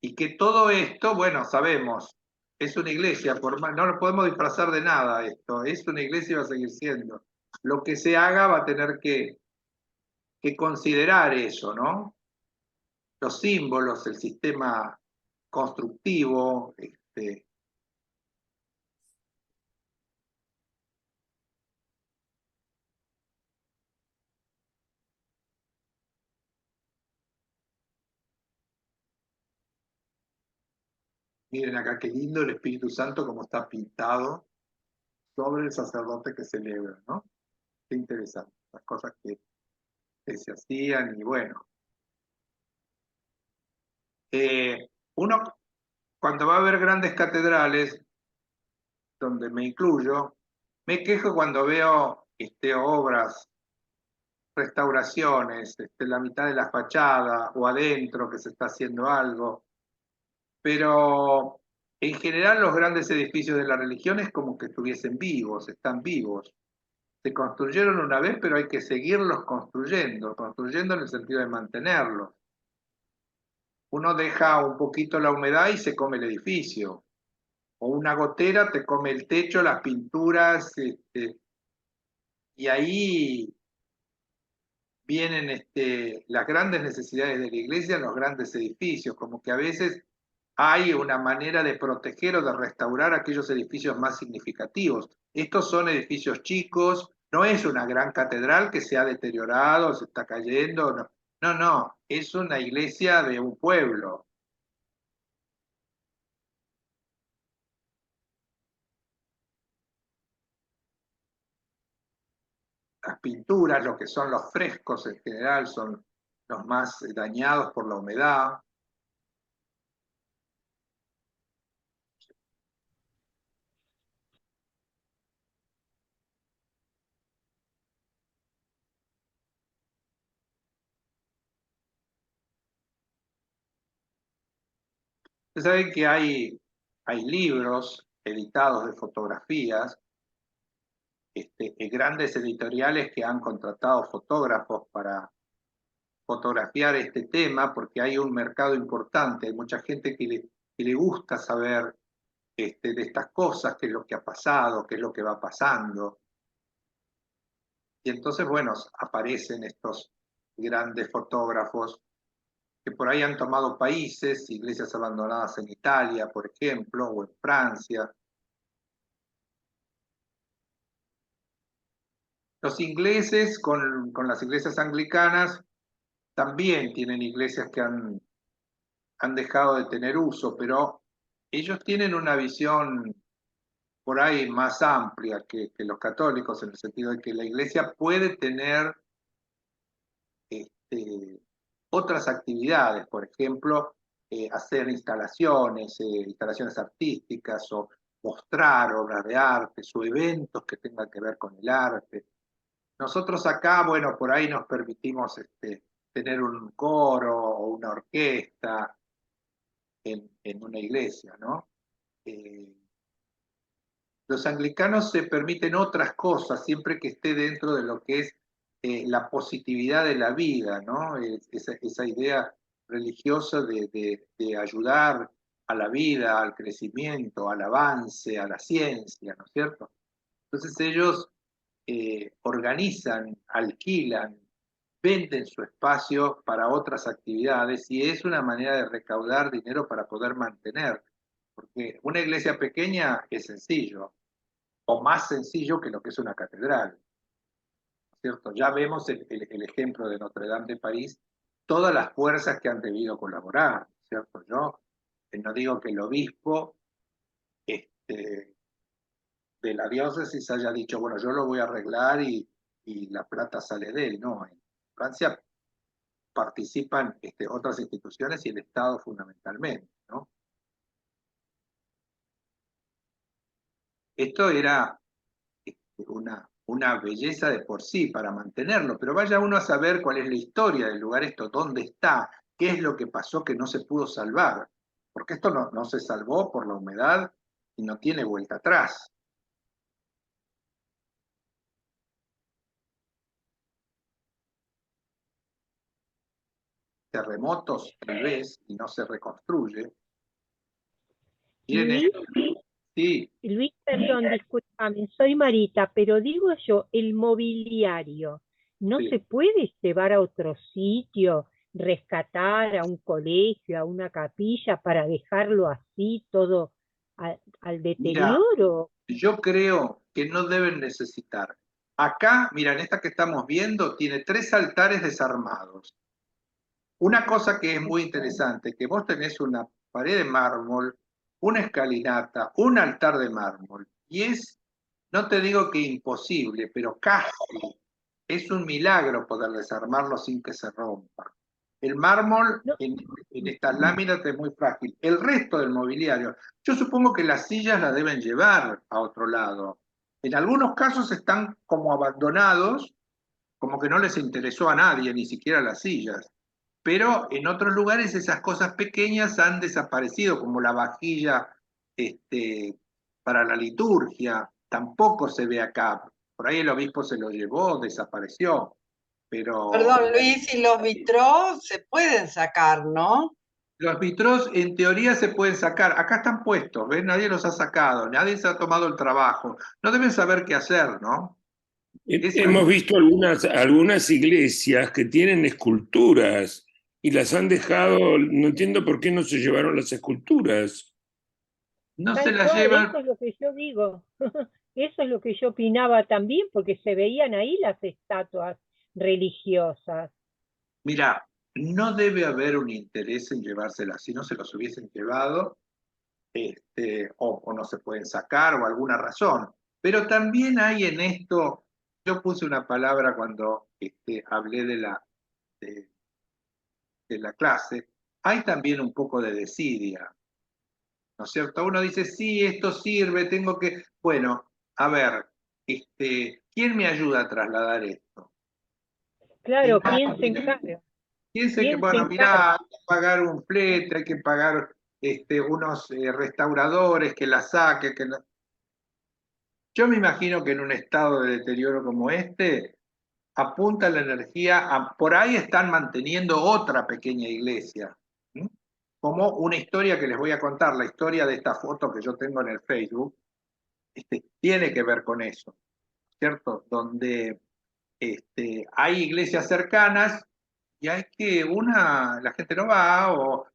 Y que todo esto, bueno, sabemos, es una iglesia, no lo podemos disfrazar de nada esto, es una iglesia y va a seguir siendo. Lo que se haga va a tener que considerar eso, ¿no? Los símbolos, el sistema constructivo, miren acá qué lindo el Espíritu Santo como está pintado sobre el sacerdote que celebra, ¿no? Qué interesante, las cosas que se hacían y bueno. Uno, cuando va a ver grandes catedrales, donde me incluyo, me quejo cuando veo obras, restauraciones, la mitad de la fachada o adentro que se está haciendo algo, pero en general los grandes edificios de la religión es como que estuviesen vivos, están vivos. Se construyeron una vez, pero hay que seguirlos construyendo en el sentido de mantenerlos. Uno deja un poquito la humedad y se come el edificio, o una gotera te come el techo, las pinturas, y ahí vienen las grandes necesidades de la iglesia en los grandes edificios, como que a veces hay una manera de proteger o de restaurar aquellos edificios más significativos. Estos son edificios chicos, no es una gran catedral que se ha deteriorado, se está cayendo, no, no, no, es una iglesia de un pueblo. Las pinturas, lo que son los frescos en general, son los más dañados por la humedad. Ustedes saben que hay libros editados de fotografías, grandes editoriales que han contratado fotógrafos para fotografiar este tema, porque hay un mercado importante, hay mucha gente que que le gusta saber de estas cosas, qué es lo que ha pasado, qué es lo que va pasando. Y entonces, bueno, aparecen estos grandes fotógrafos que por ahí han tomado países, iglesias abandonadas en Italia, por ejemplo, o en Francia. Los ingleses, con las iglesias anglicanas, también tienen iglesias que han dejado de tener uso, pero ellos tienen una visión por ahí más amplia que los católicos, en el sentido de que la iglesia puede tener otras actividades, por ejemplo, hacer instalaciones artísticas o mostrar obras de arte o eventos que tengan que ver con el arte. Nosotros acá, bueno, por ahí nos permitimos tener un coro o una orquesta en una iglesia, ¿no? Los anglicanos se permiten otras cosas siempre que esté dentro de lo que es la positividad de la vida, ¿no? Esa idea religiosa de ayudar a la vida, al crecimiento, al avance, a la ciencia, ¿no es cierto? Entonces ellos organizan, alquilan, venden su espacio para otras actividades y es una manera de recaudar dinero para poder mantener, porque una iglesia pequeña es sencillo, o más sencillo que lo que es una catedral, ¿cierto? Ya vemos el ejemplo de Notre Dame de París, todas las fuerzas que han debido colaborar, ¿cierto? Yo no digo que el obispo de la diócesis haya dicho, bueno, yo lo voy a arreglar y la plata sale de él, no. En Francia participan otras instituciones y el Estado fundamentalmente, ¿no? Esto era una belleza de por sí para mantenerlo, pero vaya uno a saber cuál es la historia del lugar esto, dónde está, qué es lo que pasó que no se pudo salvar, porque esto no se salvó por la humedad y no tiene vuelta atrás. Terremotos, tal vez, y no se reconstruye. Miren, Luis, sí, Luis, perdón, discúlpame, soy Marita, pero digo yo, el mobiliario, ¿no sí. se puede llevar a otro sitio, rescatar a un colegio, a una capilla para dejarlo así todo al Mira, deterioro? yo creo que no deben necesitar. Acá, mira, en esta que estamos viendo, tiene 3 altares desarmados. Una cosa que es muy interesante, que vos tenés una pared de mármol, una escalinata, un altar de mármol, y no te digo que imposible, pero casi es un milagro poder desarmarlo sin que se rompa. El mármol No, en estas láminas es muy frágil. El resto del mobiliario, yo supongo que las sillas las deben llevar a otro lado. En algunos casos están como abandonados, como que no les interesó a nadie, ni siquiera las sillas. Pero en otros lugares esas cosas pequeñas han desaparecido, como la vajilla para la liturgia, tampoco se ve acá. Por ahí el obispo se lo llevó, desapareció, pero Perdón, Luis, y los vitrós se pueden sacar, ¿no? los vitrós en teoría se pueden sacar. Acá están puestos, ¿ves? Nadie los ha sacado, nadie se ha tomado el trabajo. No deben saber qué hacer, ¿no? Hemos visto algunas iglesias que tienen esculturas y las han dejado, no entiendo por qué no se llevaron las esculturas. No se tal las cual, llevan. eso es lo que yo digo. Eso es lo que yo opinaba también, porque se veían ahí las estatuas religiosas. Mira, no debe haber un interés en llevárselas. Si no se los hubiesen llevado, o no se pueden sacar, o alguna razón. Pero también hay en esto, yo puse una palabra cuando hablé de, de la clase, hay también un poco de desidia, ¿no es cierto? Uno dice, sí, esto sirve, tengo que, bueno, a ver, ¿quién me ayuda a trasladar esto? Y Claro, ¿quién se nadie. encarga? Piense que, ¿Quién se bueno, encarga? mirá, hay que pagar un flete, hay que pagar unos restauradores que la saquen. Yo me imagino que en un estado de deterioro como este, apunta la energía, por ahí están manteniendo otra pequeña iglesia. ¿Mm? como una historia que les voy a contar, la historia de esta foto que yo tengo en el Facebook, tiene que ver con eso, ¿cierto? Donde hay iglesias cercanas y hay que la gente no va o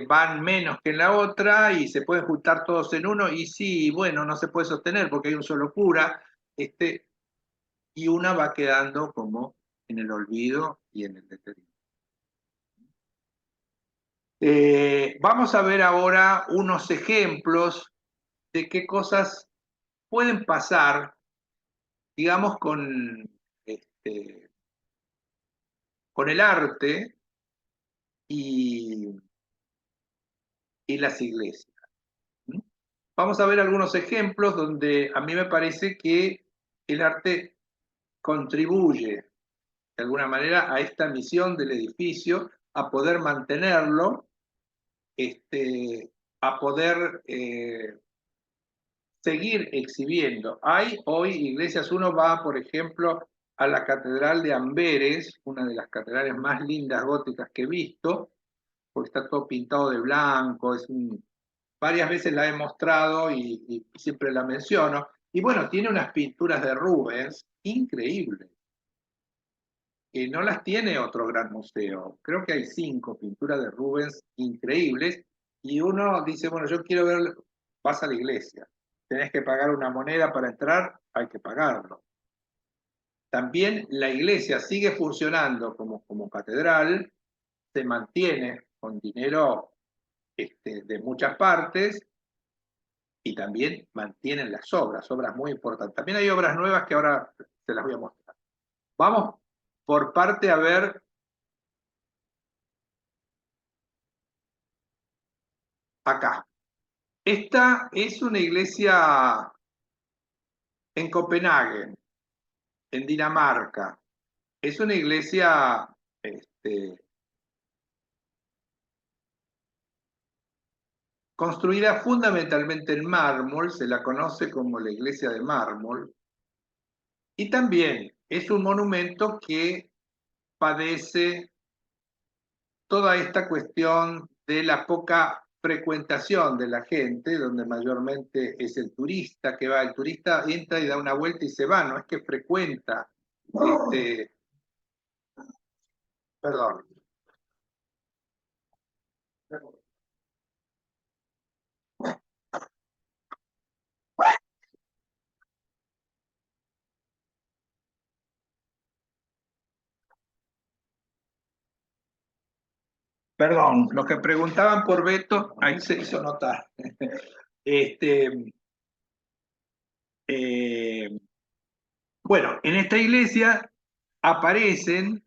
van menos que en la otra y se pueden juntar todos en uno y sí, bueno, no se puede sostener porque hay un solo cura, y una va quedando como en el olvido y en el deterioro. Vamos a ver ahora unos ejemplos de qué cosas pueden pasar, digamos, con el arte y las iglesias. Vamos a ver algunos ejemplos donde a mí me parece que el arte contribuye de alguna manera a esta misión del edificio, a poder mantenerlo, a poder seguir exhibiendo. Hay hoy iglesias, uno va, por ejemplo, a la Catedral de Amberes, una de las catedrales más lindas góticas que he visto, porque está todo pintado de blanco, varias veces la he mostrado y siempre la menciono. Y bueno, tiene unas pinturas de Rubens increíbles, que no las tiene otro gran museo. Creo que hay 5 pinturas de Rubens increíbles, y uno dice, bueno, yo quiero ver, vas a la iglesia, tenés que pagar una moneda para entrar, hay que pagarlo. También la iglesia sigue funcionando como catedral, se mantiene con dinero de muchas partes, y también mantienen las obras muy importantes. También hay obras nuevas que ahora se las voy a mostrar. Vamos por parte a ver acá. Esta es una iglesia en Copenhague, en Dinamarca. Es una iglesia construida fundamentalmente en mármol, se la conoce como la iglesia de mármol, y también es un monumento que padece toda esta cuestión de la poca frecuentación de la gente, donde mayormente es el turista que va, el turista entra y da una vuelta y se va, no es que frecuenta, perdón. Perdón, los que preguntaban por Beto, ahí se hizo notar. Bueno, en esta iglesia aparecen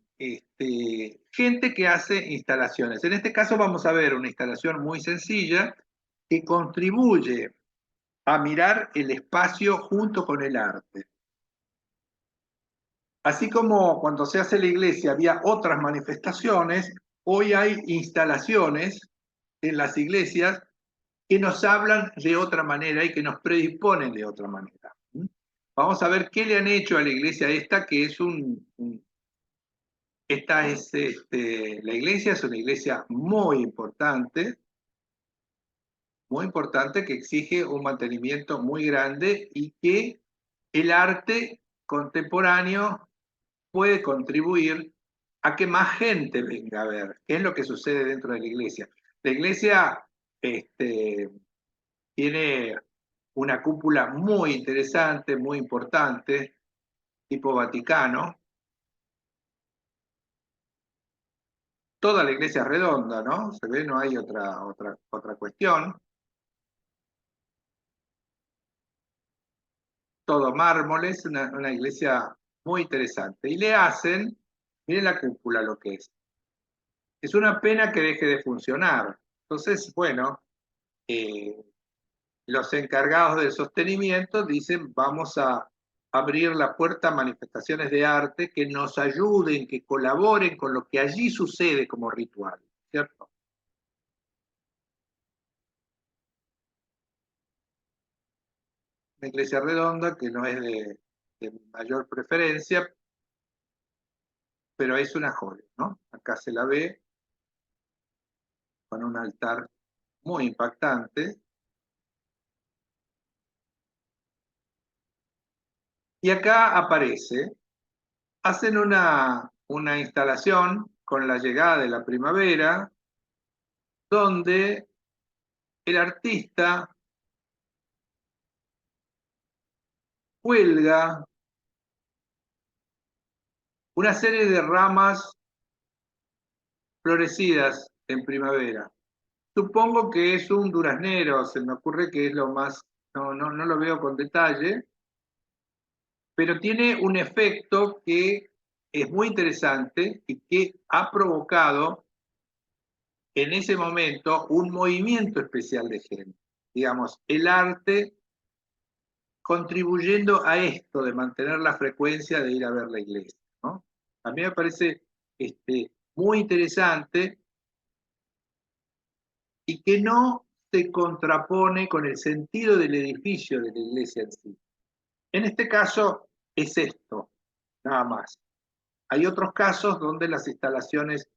gente que hace instalaciones. En este caso vamos a ver una instalación muy sencilla que contribuye a mirar el espacio junto con el arte. Así como cuando se hace la iglesia había otras manifestaciones, hoy hay instalaciones en las iglesias que nos hablan de otra manera y que nos predisponen de otra manera. Vamos a ver qué le han hecho a la iglesia esta, que es la iglesia es una iglesia muy importante, que exige un mantenimiento muy grande y que el arte contemporáneo puede contribuir a que más gente venga a ver qué es lo que sucede dentro de la iglesia. La iglesia tiene una cúpula muy interesante, muy importante, tipo Vaticano. Toda la iglesia es redonda, ¿no? Se ve, no hay otra cuestión. Todo mármoles, una iglesia muy interesante. Y le hacen, miren la cúpula lo que es. Es una pena que deje de funcionar. Entonces, bueno, los encargados del sostenimiento dicen, vamos a abrir la puerta a manifestaciones de arte que nos ayuden, que colaboren con lo que allí sucede como ritual, ¿cierto? Una iglesia redonda que no es de mayor preferencia, pero es una joya, ¿no? Acá se la ve. con un altar muy impactante. Y acá aparece, hacen una instalación con la llegada de la primavera, donde el artista cuelga una serie de ramas florecidas en primavera. Supongo que es un duraznero, se me ocurre que es lo más, no lo veo con detalle, pero tiene un efecto que es muy interesante y que ha provocado en ese momento un movimiento especial de gente. Digamos, el arte contribuyendo a esto de mantener la frecuencia de ir a ver la iglesia, ¿no? A mí me parece muy interesante y que no se contrapone con el sentido del edificio de la iglesia en sí. En este caso es esto, nada más. Hay otros casos donde las instalaciones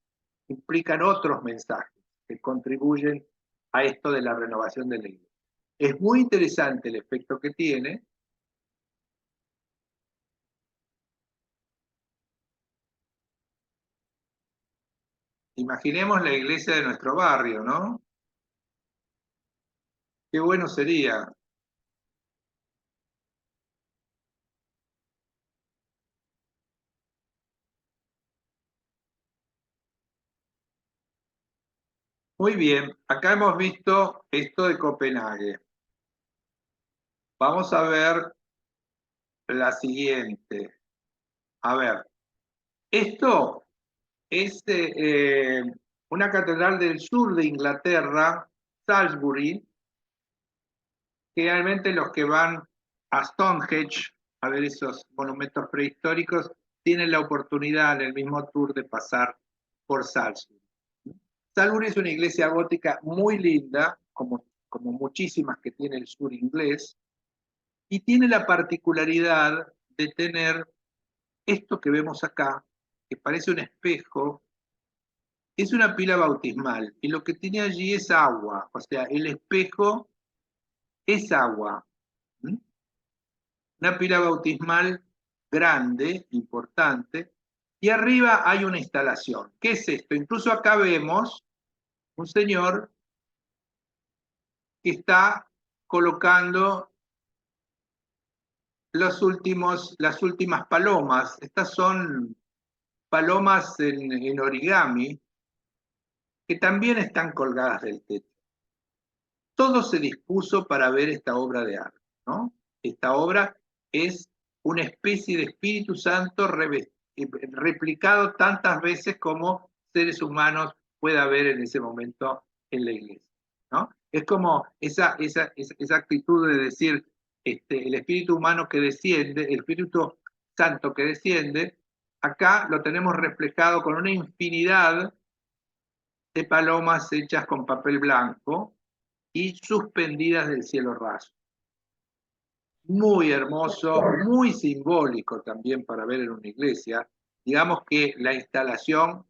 implican otros mensajes que contribuyen a esto de la renovación de la iglesia. Es muy interesante el efecto que tiene. Imaginemos la iglesia de nuestro barrio, ¿no? Qué bueno sería. Muy bien, acá hemos visto esto de Copenhague. Vamos a ver la siguiente. A ver, esto es una catedral del sur de Inglaterra, Salisbury. Generalmente los que van a Stonehenge a ver esos monumentos prehistóricos tienen la oportunidad en el mismo tour de pasar por Salisbury. Salisbury es una iglesia gótica muy linda, como muchísimas que tiene el sur inglés, y tiene la particularidad de tener esto que vemos acá, que parece un espejo, es una pila bautismal, y lo que tiene allí es agua, o sea, el espejo es agua. Una pila bautismal grande, importante, y arriba hay una instalación. ¿Qué es esto? Incluso acá vemos un señor que está colocando las últimas palomas. Estas son palomas en origami que también están colgadas del techo. Todo se dispuso para ver esta obra de arte, ¿no? Esta obra es una especie de Espíritu Santo replicado tantas veces como seres humanos pueda haber en ese momento en la iglesia, ¿no? Es como esa actitud de decir, el espíritu humano que desciende, el Espíritu Santo que desciende, acá lo tenemos reflejado con una infinidad de palomas hechas con papel blanco y suspendidas del cielo raso. Muy hermoso, muy simbólico también para ver en una iglesia. Digamos que la instalación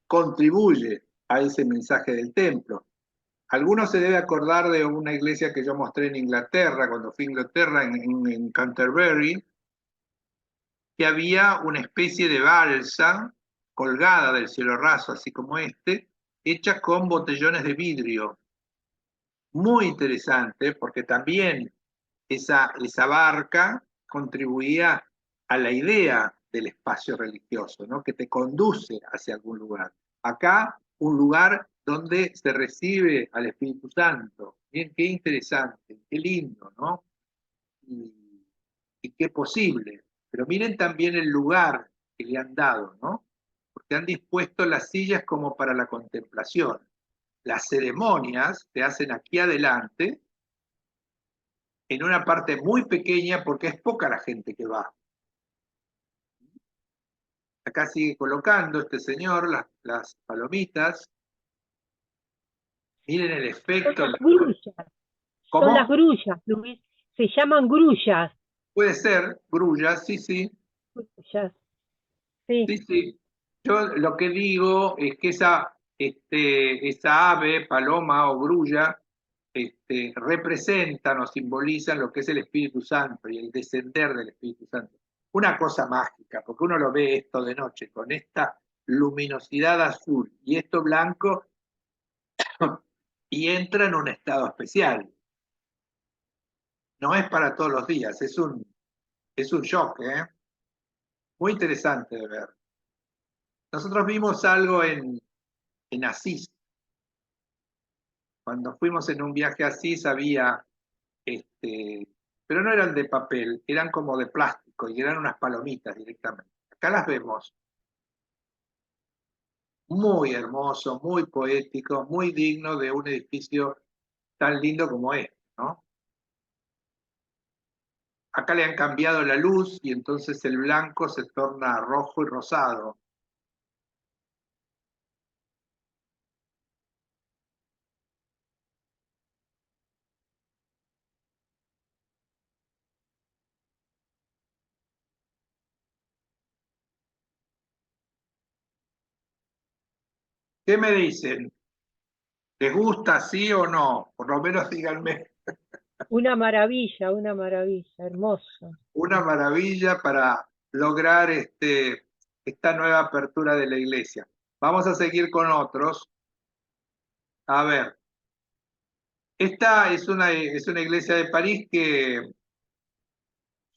contribuye a ese mensaje del templo. Algunos se debe acordar de una iglesia que yo mostré en Inglaterra, cuando fui a Inglaterra, en Canterbury, que había una especie de balsa colgada del cielo raso, así como este, hecha con botellones de vidrio. Muy interesante, porque también esa barca contribuía a la idea del espacio religioso, ¿no? Que te conduce hacia algún lugar. Acá, un lugar donde se recibe al Espíritu Santo. Bien, qué interesante, qué lindo, ¿no? Y qué posible. Pero miren también el lugar que le han dado, ¿no? Porque han dispuesto las sillas como para la contemplación. Las ceremonias se hacen aquí adelante, en una parte muy pequeña, porque es poca la gente que va. Acá sigue colocando este señor las palomitas. Miren el efecto. Son las grullas. ¿Cómo? Son las grullas, Luis. Se llaman grullas. Puede ser, grullas, sí, sí. Grullas. Sí. Sí, sí. Yo lo que digo es que esa ave, paloma o grulla, representan o simbolizan lo que es el Espíritu Santo y el descender del Espíritu Santo. Una cosa mágica, porque uno lo ve esto de noche con esta luminosidad azul y esto blanco y entra en un estado especial. No es para todos los días, es un shock, ¿eh? Muy interesante de ver. Nosotros vimos algo en Asís. Cuando fuimos en un viaje a Asís había, pero no eran de papel, eran como de plástico y eran unas palomitas directamente. Acá las vemos. Muy hermoso, muy poético, muy digno de un edificio tan lindo como este, ¿no? Acá le han cambiado la luz y entonces el blanco se torna rojo y rosado. ¿Qué me dicen? ¿Les gusta sí o no? Por lo menos díganme. Una maravilla, hermoso. Una maravilla para lograr esta nueva apertura de la iglesia. Vamos a seguir con otros. A ver, esta es una iglesia de París que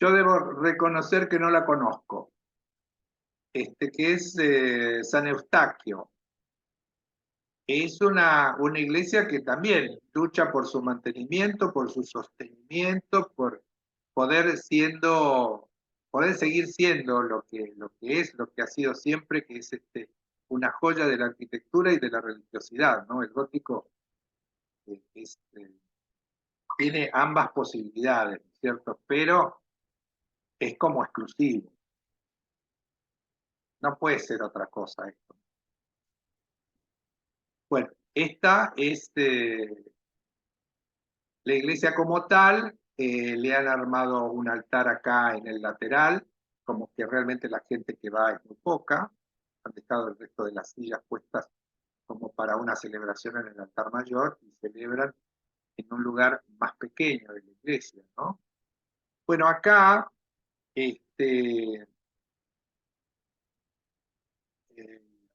yo debo reconocer que no la conozco, que es San Eustaquio. Es una iglesia que también lucha por su mantenimiento, por su sostenimiento, por poder seguir siendo lo que es, lo que ha sido siempre, que es una joya de la arquitectura y de la religiosidad, ¿no? El gótico tiene ambas posibilidades, ¿cierto? Pero es como exclusivo. No puede ser otra cosa esto. Bueno, esta es la iglesia como tal. Le han armado un altar acá en el lateral, como que realmente la gente que va es muy poca. Han dejado el resto de las sillas puestas como para una celebración en el altar mayor y celebran en un lugar más pequeño de la iglesia, ¿no? Bueno, acá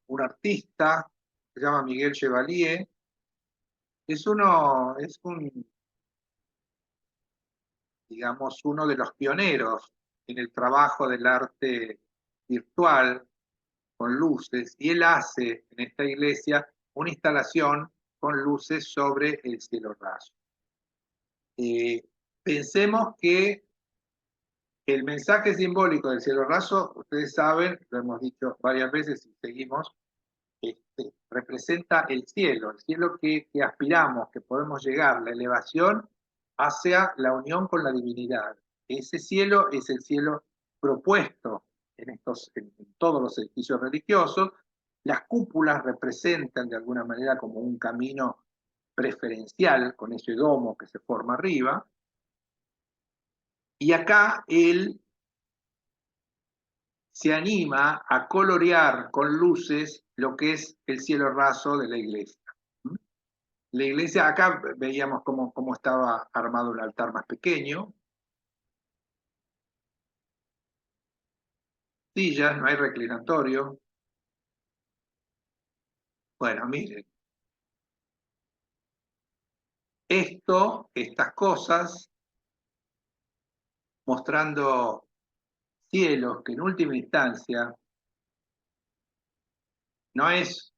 un artista que se llama Miguel Chevalier digamos, uno de los pioneros en el trabajo del arte virtual con luces, y él hace en esta iglesia una instalación con luces sobre el cielo raso. Pensemos que el mensaje simbólico del cielo raso, ustedes saben, lo hemos dicho varias veces y seguimos, representa el cielo que aspiramos, que podemos llegar, la elevación hacia la unión con la divinidad. Ese cielo es el cielo propuesto en todos los edificios religiosos. Las cúpulas representan de alguna manera como un camino preferencial con ese domo que se forma arriba. Y acá él se anima a colorear con luces lo que es el cielo raso de la iglesia. La iglesia, acá veíamos cómo estaba armado un altar más pequeño. Sillas, no hay reclinatorio. Bueno, miren. Estas cosas, mostrando cielos que en última instancia no es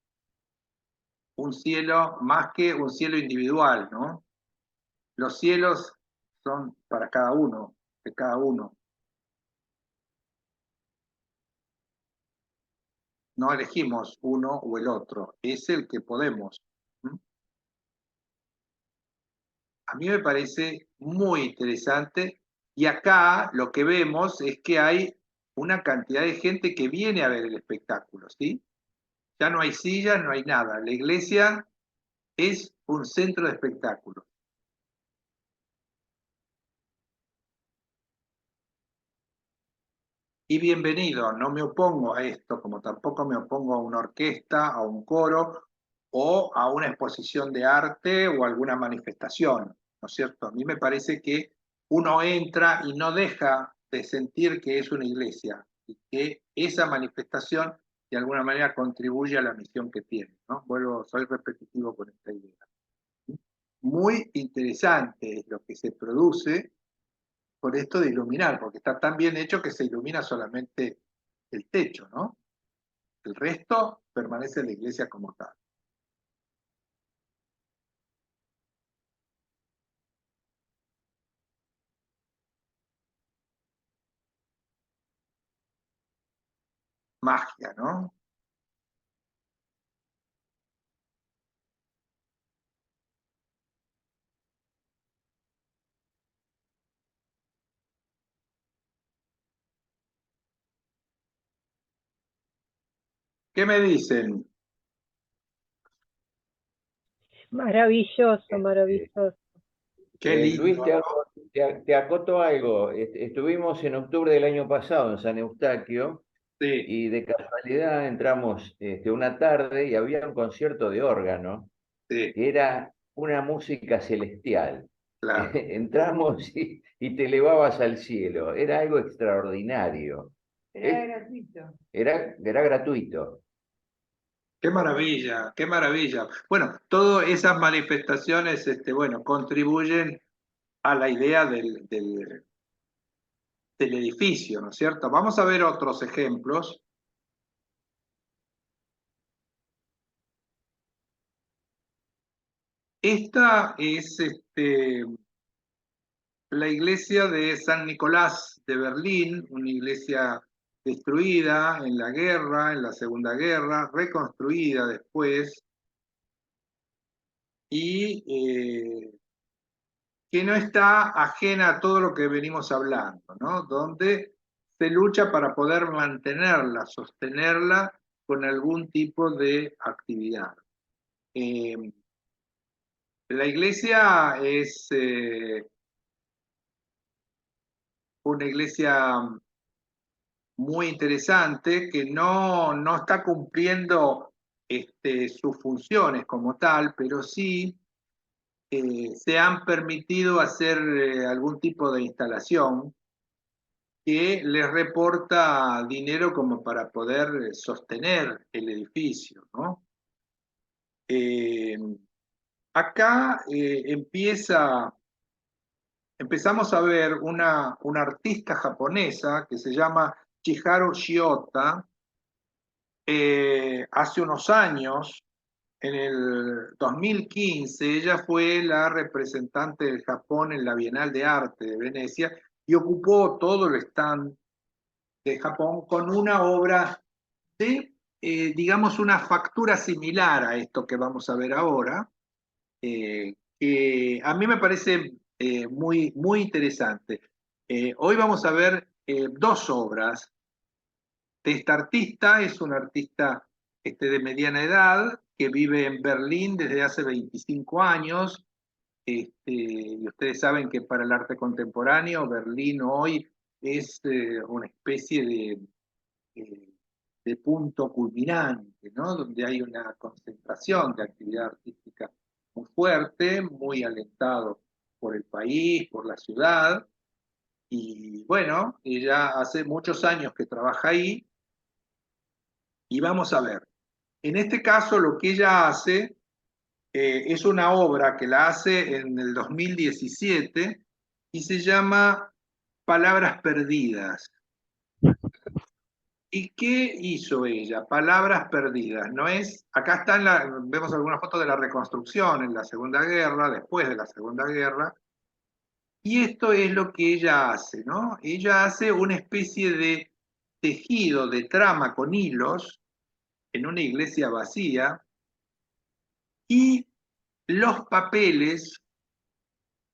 un cielo más que un cielo individual, ¿no? Los cielos son para cada uno, de cada uno. No elegimos uno o el otro, es el que podemos. A mí me parece muy interesante y acá lo que vemos es que hay una cantidad de gente que viene a ver el espectáculo, ¿sí? Ya no hay sillas, no hay nada. La iglesia es un centro de espectáculos. y bienvenido, no me opongo a esto, como tampoco me opongo a una orquesta, a un coro o a una exposición de arte o alguna manifestación, ¿no es cierto? A mí me parece que uno entra y no deja de sentir que es una iglesia y que esa manifestación de alguna manera contribuye a la misión que tiene, ¿no? Vuelvo, soy repetitivo con esta idea. Muy interesante es lo que se produce por esto de iluminar, porque está tan bien hecho que se ilumina solamente el techo, ¿no? El resto permanece en la iglesia como tal. Magia, ¿no? ¿Qué me dicen? Maravilloso, maravilloso. Qué lindo, Luis, ¿no? te acoto algo. Estuvimos en octubre del año pasado en San Eustaquio Sí, y de casualidad entramos una tarde y había un concierto de órgano sí, que era una música celestial. claro. Entramos y te elevabas al cielo. Era algo extraordinario. Era gratuito. Era gratuito. Qué maravilla, qué maravilla. Bueno, todas esas manifestaciones, bueno, contribuyen a la idea del edificio, ¿no es cierto? Vamos a ver otros ejemplos. Esta es la iglesia de San Nicolás de Berlín, una iglesia destruida en la guerra, en la Segunda Guerra, reconstruida después, y que no está ajena a todo lo que venimos hablando, ¿no? Donde se lucha para poder mantenerla, sostenerla con algún tipo de actividad. La iglesia es una iglesia muy interesante que no está cumpliendo sus funciones como tal, pero sí se han permitido hacer algún tipo de instalación que les reporta dinero como para poder sostener el edificio, ¿no? Eh, acá empezamos a ver una artista japonesa que se llama Chiharu Shiota. Hace unos años, en el 2015, ella fue la representante del Japón en la Bienal de Arte de Venecia y ocupó todo el stand de Japón con una obra de, digamos, una factura similar a esto que vamos a ver ahora, que a mí me parece muy, muy interesante. Hoy vamos a ver dos obras de esta artista. Es una artista de mediana edad que vive en Berlín desde hace 25 años. Y ustedes saben que para el arte contemporáneo Berlín hoy es una especie eh, de punto culminante, ¿no? Donde hay una concentración de actividad artística muy fuerte, muy alentado por el país, por la ciudad. Y bueno, ella hace muchos años que trabaja ahí y vamos a ver. En este caso, lo que ella hace es una obra que la hace en el 2017 y se llama Palabras Perdidas. ¿Y qué hizo ella? Palabras perdidas. No es, acá vemos algunas fotos de la reconstrucción en la Segunda Guerra, después de la Segunda Guerra, y esto es lo que ella hace, ¿no? Ella hace una especie de tejido de trama con hilos en una iglesia vacía, y los papeles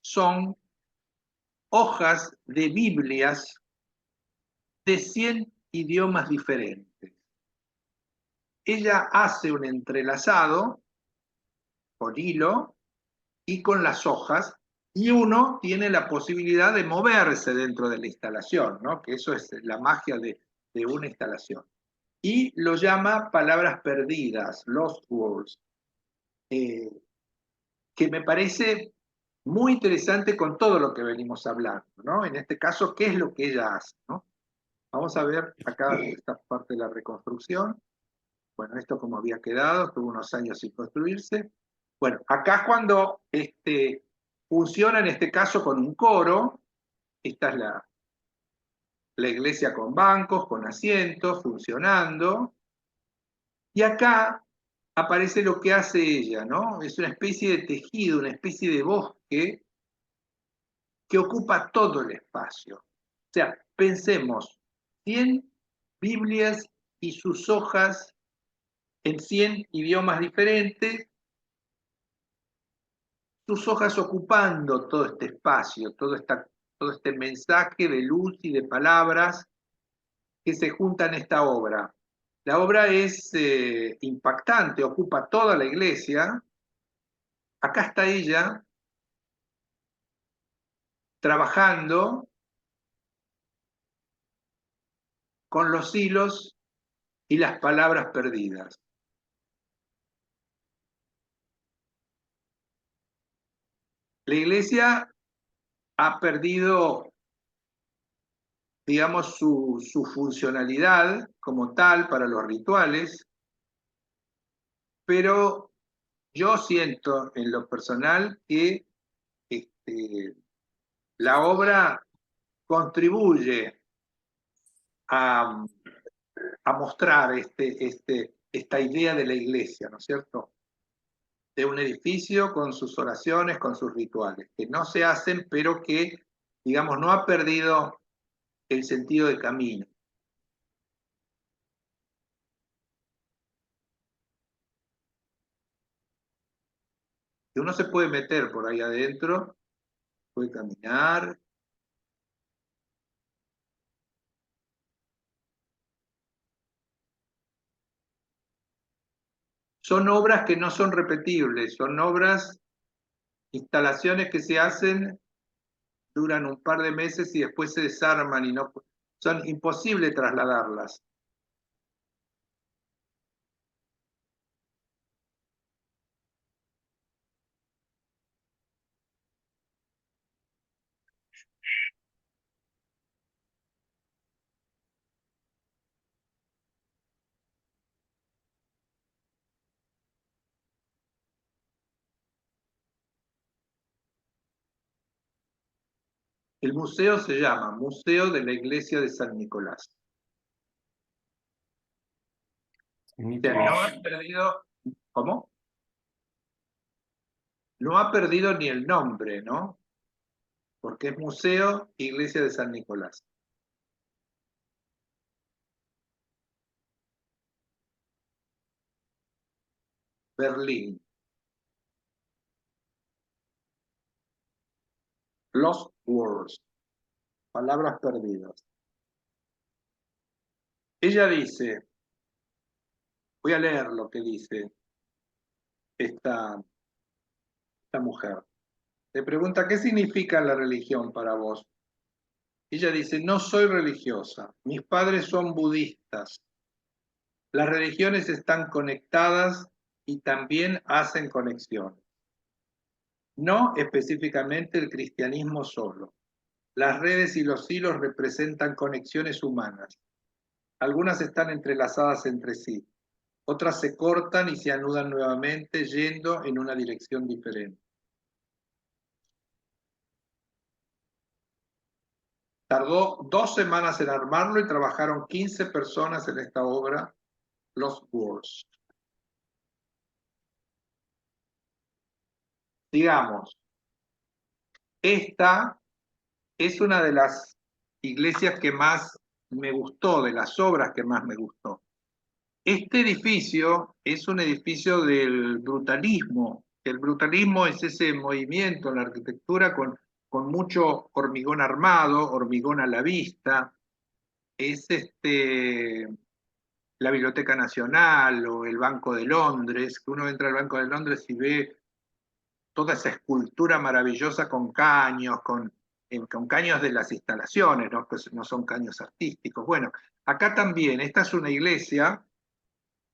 son hojas de Biblias de 100 idiomas diferentes. Ella hace un entrelazado con hilo y con las hojas, y uno tiene la posibilidad de moverse dentro de la instalación, ¿no? Que eso es la magia de una instalación. Y lo llama palabras perdidas, lost words, que me parece muy interesante con todo lo que venimos hablando, ¿no? En este caso, ¿qué es lo que ella hace, ¿no? Vamos a ver acá esta parte de la reconstrucción. Bueno, esto como había quedado, estuvo unos años sin construirse. Bueno, acá cuando funciona en este caso con un coro, esta es la iglesia con bancos, con asientos, funcionando. Y acá aparece lo que hace ella, ¿no? Es una especie de tejido, una especie de bosque que ocupa todo el espacio. O sea, pensemos, 100 Biblias y sus hojas en 100 idiomas diferentes, sus hojas ocupando todo este espacio, todo este mensaje de luz y de palabras que se juntan en esta obra. La obra es impactante, ocupa toda la iglesia. Acá está ella trabajando con los hilos y las palabras perdidas. La iglesia ha perdido, digamos, su funcionalidad como tal para los rituales, pero yo siento en lo personal que la obra contribuye a mostrar esta idea de la iglesia, ¿no es cierto? De un edificio con sus oraciones, con sus rituales, que no se hacen, pero que, digamos, no ha perdido el sentido de camino. Que uno se puede meter por ahí adentro, puede caminar. Son obras que no son repetibles, son obras, instalaciones que se hacen, duran un par de meses y después se desarman y no son imposibles trasladarlas. El museo se llama Museo de la Iglesia de San Nicolás. O sea, no ha perdido, ¿cómo? No ha perdido ni el nombre, ¿no? Porque es Museo Iglesia de San Nicolás. Berlín. Lost Words. Palabras perdidas. Ella dice, voy a leer lo que dice esta mujer. Le pregunta, ¿qué significa la religión para vos? Ella dice, no soy religiosa, mis padres son budistas. Las religiones están conectadas y también hacen conexiones. No específicamente el cristianismo solo. Las redes y los hilos representan conexiones humanas. Algunas están entrelazadas entre sí, otras se cortan y se anudan nuevamente yendo en una dirección diferente. Tardó 2 semanas en armarlo y trabajaron 15 personas en esta obra, Lost Words. Digamos, esta es una de las iglesias que más me gustó, de las obras que más me gustó. Este edificio es un edificio del brutalismo. El brutalismo es ese movimiento en la arquitectura con mucho hormigón armado, hormigón a la vista. Es la Biblioteca Nacional o el Banco de Londres, que uno entra al Banco de Londres y ve toda esa escultura maravillosa con caños, con con caños de las instalaciones, ¿no? Pues no son caños artísticos. Bueno, acá también, esta es una iglesia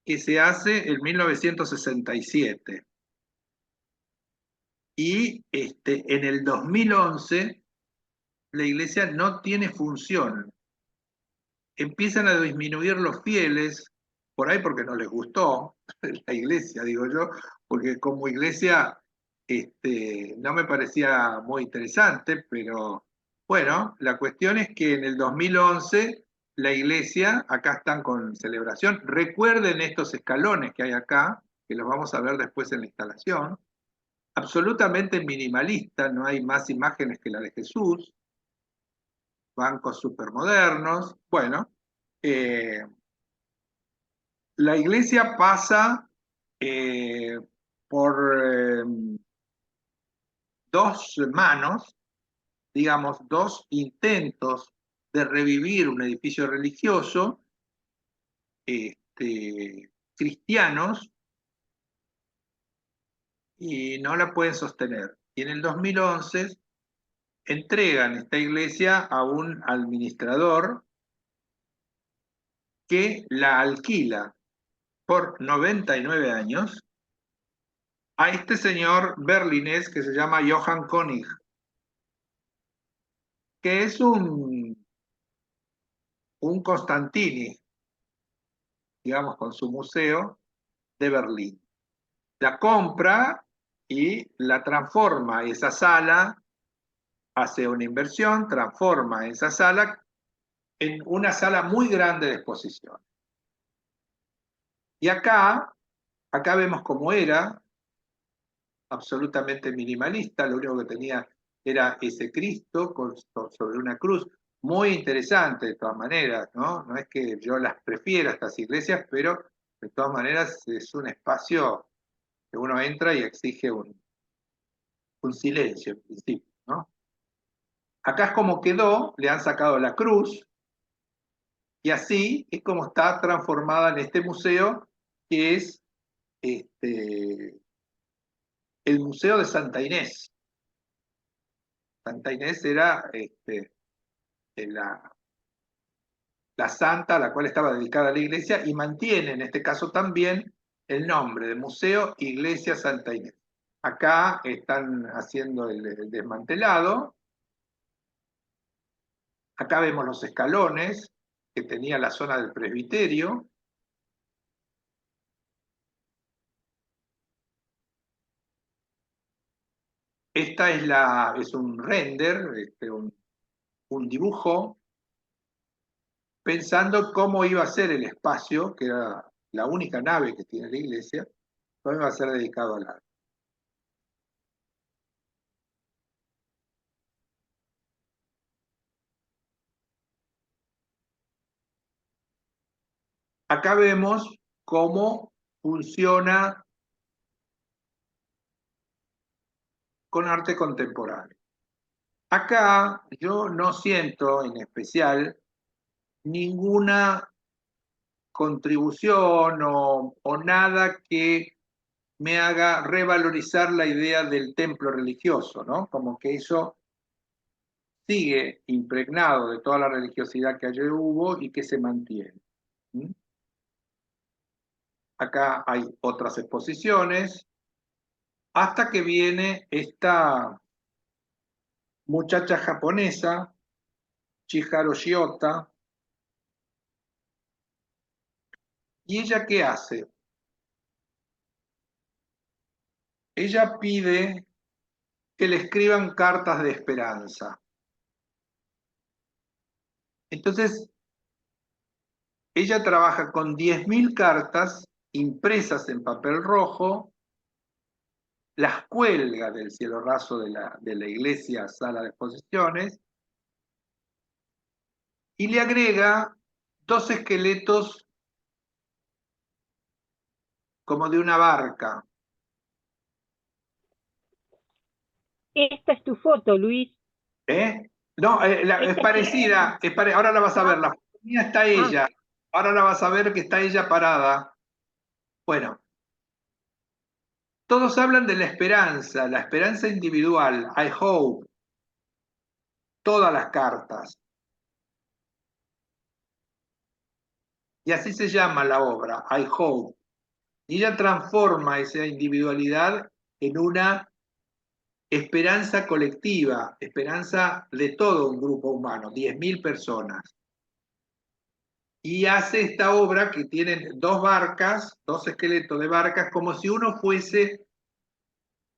que se hace en 1967. Y en el 2011 la iglesia no tiene función. Empiezan a disminuir los fieles, por ahí porque no les gustó la iglesia, digo yo, porque como iglesia no me parecía muy interesante, pero bueno, la cuestión es que en el 2011 la iglesia, acá están con celebración, recuerden estos escalones que hay acá, que los vamos a ver después en la instalación, absolutamente minimalista, no hay más imágenes que la de Jesús, bancos supermodernos, bueno, la iglesia pasa por dos manos, digamos, dos intentos de revivir un edificio religioso cristianos y no la pueden sostener. Y en el 2011 entregan esta iglesia a un administrador que la alquila por 99 años a este señor berlinés que se llama Johann König, que es un Constantini, digamos, con su museo de Berlín. La compra y la transforma esa sala, hace una inversión, transforma esa sala en una sala muy grande de exposición. Y acá vemos cómo era, absolutamente minimalista, lo único que tenía era ese Cristo sobre una cruz, muy interesante de todas maneras, ¿no? No es que yo las prefiera estas iglesias, pero de todas maneras es un espacio que uno entra y exige un silencio en principio, ¿no? Acá es como quedó, le han sacado la cruz, y así es como está transformada en este museo, que es el Museo de Santa Inés. Santa Inés era la santa a la cual estaba dedicada la iglesia y mantiene en este caso también el nombre de Museo Iglesia Santa Inés. Acá están haciendo el desmantelado. Acá vemos los escalones que tenía la zona del presbiterio. Esta es un render, un dibujo, pensando cómo iba a ser el espacio, que era la única nave que tiene la iglesia, cómo iba a ser dedicado al arte. Acá vemos cómo funciona con arte contemporáneo. Acá yo no siento en especial ninguna contribución o nada que me haga revalorizar la idea del templo religioso, ¿no? Como que eso sigue impregnado de toda la religiosidad que ayer hubo y que se mantiene. ¿Mm? Acá hay otras exposiciones, hasta que viene esta muchacha japonesa, Chihiro Shiota. ¿Y ella qué hace? Ella pide que le escriban cartas de esperanza. Entonces, ella trabaja con 10.000 cartas impresas en papel rojo, las cuelga del cielo raso de la iglesia sala de exposiciones y le agrega 2 esqueletos como de una barca. Esta es tu foto, Luis. ¿Eh? No, es parecida, ahora la vas a ver, la foto mía está ella, ahora la vas a ver que está ella parada. Bueno, todos hablan de la esperanza individual, I hope. todas las cartas. Y así se llama la obra, I Hope. Y ella transforma esa individualidad en una esperanza colectiva, esperanza de todo un grupo humano, 10.000 personas. Y hace esta obra que tiene dos barcas, dos esqueletos de barcas, como si uno fuese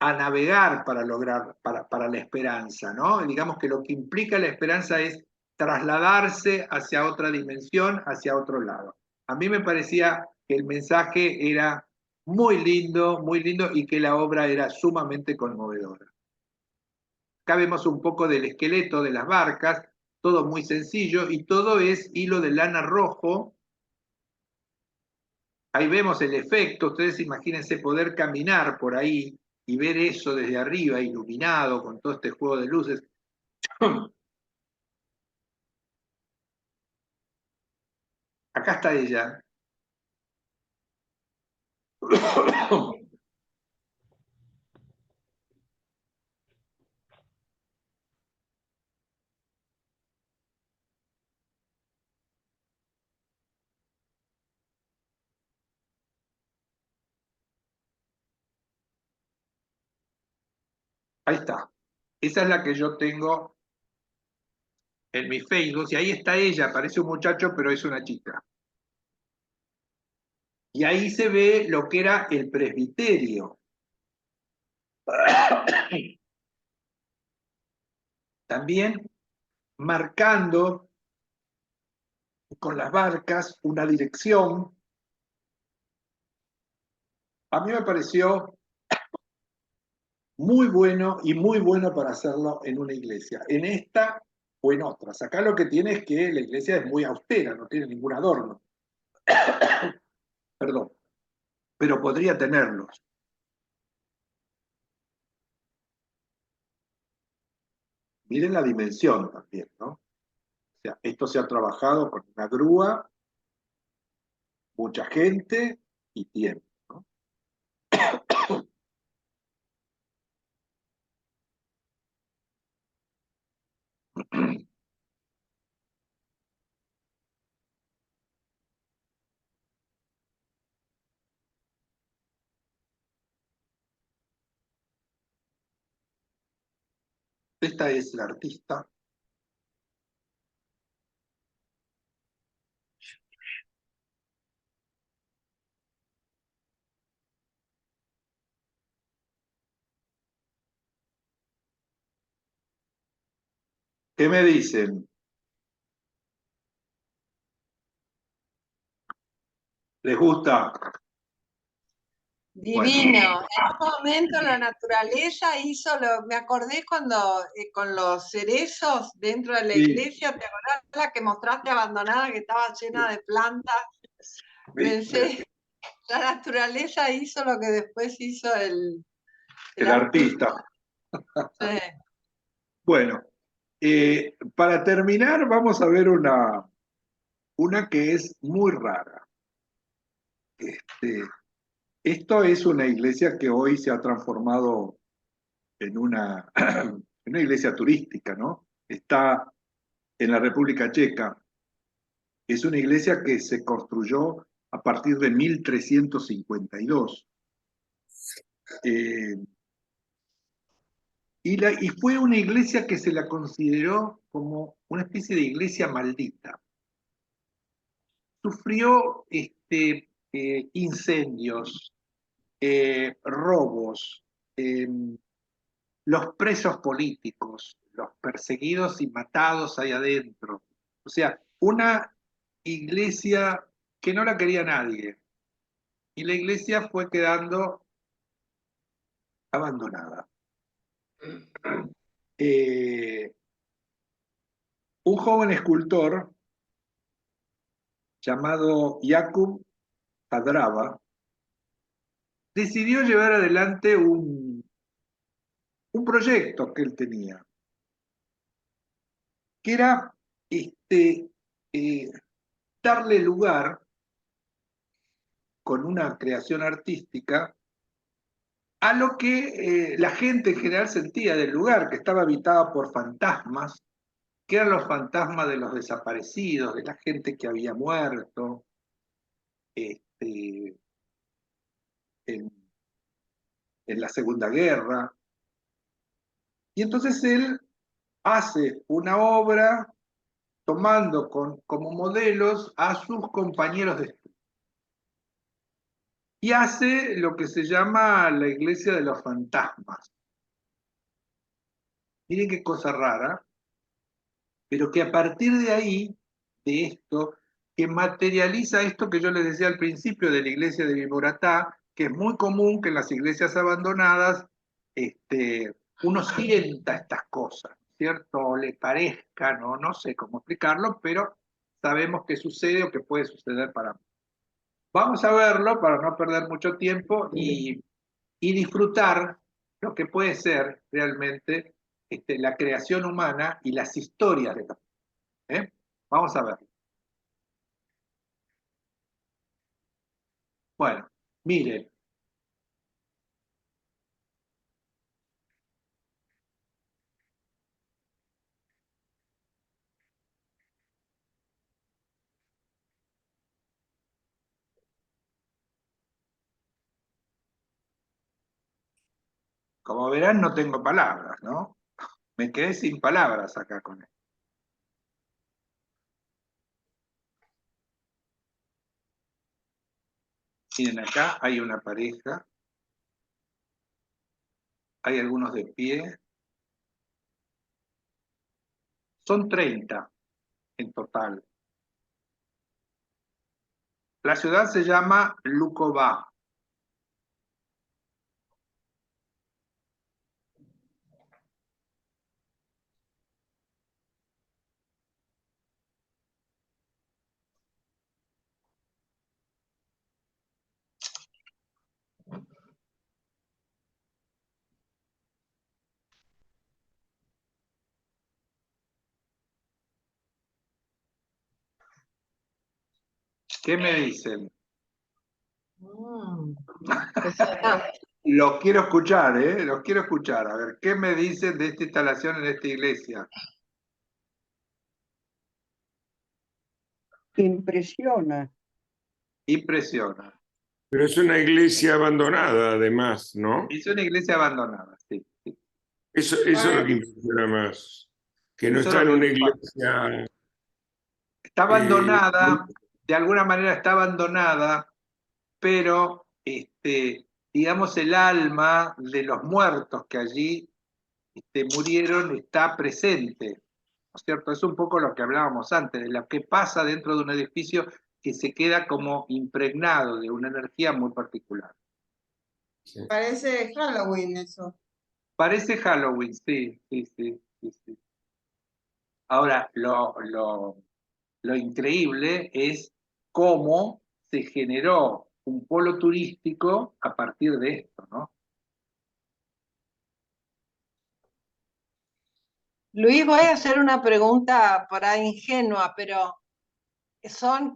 a navegar para lograr, para la esperanza, ¿no? Y digamos que lo que implica la esperanza es trasladarse hacia otra dimensión, hacia otro lado. A mí me parecía que el mensaje era muy lindo, y que la obra era sumamente conmovedora. Acá vemos un poco del esqueleto de las barcas, todo muy sencillo, y todo es hilo de lana rojo. Ahí vemos el efecto, ustedes imagínense poder caminar por ahí y ver eso desde arriba, iluminado, con todo este juego de luces. Acá está ella. Ahí está. Esa es la que yo tengo en mi Facebook, y ahí está ella, parece un muchacho, pero es una chica. Y ahí se ve lo que era el presbiterio. También marcando con las barcas una dirección. A mí me pareció muy bueno, y muy bueno para hacerlo en una iglesia, en esta o en otras. Acá lo que tiene es que la iglesia es muy austera, no tiene ningún adorno. Perdón, pero podría tenerlos. Miren la dimensión también, ¿no? O sea, esto se ha trabajado con una grúa, mucha gente y tiempo, ¿no? Esta es la artista. ¿Qué me dicen? ¿Les gusta? Divino. En un momento la naturaleza hizo me acordé cuando con los cerezos dentro de la Sí. iglesia, ¿te acordás la que mostraste abandonada que estaba llena de plantas? Pensé, la naturaleza hizo lo que después hizo el artista. Sí. Bueno, para terminar vamos a ver una que es muy rara. Esto es una iglesia que hoy se ha transformado en una iglesia turística, ¿no? Está en la República Checa. Es una iglesia que se construyó a partir de 1352. Y fue una iglesia que se la consideró como una especie de iglesia maldita. Sufrió incendios, robos, los presos políticos, los perseguidos y matados ahí adentro. O sea, una iglesia que no la quería nadie. Y la iglesia fue quedando abandonada. Un joven escultor llamado Jakub Hadrava decidió llevar adelante un proyecto que él tenía, que era darle lugar con una creación artística a lo que la gente en general sentía del lugar, que estaba habitada por fantasmas, que eran los fantasmas de los desaparecidos, de la gente que había muerto en la Segunda Guerra. Y entonces él hace una obra tomando como modelos a sus compañeros de estudio. Y hace lo que se llama la Iglesia de los Fantasmas. Miren qué cosa rara, pero que a partir de ahí, de esto, que materializa esto que yo les decía al principio de la iglesia de Viboratá, que es muy común que en las iglesias abandonadas uno sienta estas cosas, ¿cierto? O le parezca, no sé cómo explicarlo, pero sabemos que sucede o que puede suceder para mí. Vamos a verlo para no perder mucho tiempo y disfrutar lo que puede ser realmente la creación humana y las historias de la ¿eh? Vamos a ver. Bueno, miren. Como verán, no tengo palabras, ¿no? Me quedé sin palabras acá con él. Miren, acá hay una pareja. Hay algunos de pie. Son 30 en total. La ciudad se llama Luková. ¿Qué me dicen? Los quiero escuchar, ¿eh? Los quiero escuchar. A ver, ¿qué me dicen de esta instalación en esta iglesia? Impresiona. Impresiona. Pero es una iglesia abandonada, además, ¿no? Es una iglesia abandonada, sí. Eso es lo que impresiona más. Que no Eso está es en lo una que iglesia. Está abandonada, de alguna manera está abandonada, pero digamos el alma de los muertos que allí murieron está presente, ¿no es cierto? Es un poco lo que hablábamos antes, de lo que pasa dentro de un edificio que se queda como impregnado de una energía muy particular. Sí. Parece Halloween eso. Parece Halloween, sí. Ahora, lo increíble es cómo se generó un polo turístico a partir de esto, ¿no? Luis, voy a hacer una pregunta por ahí ingenua, pero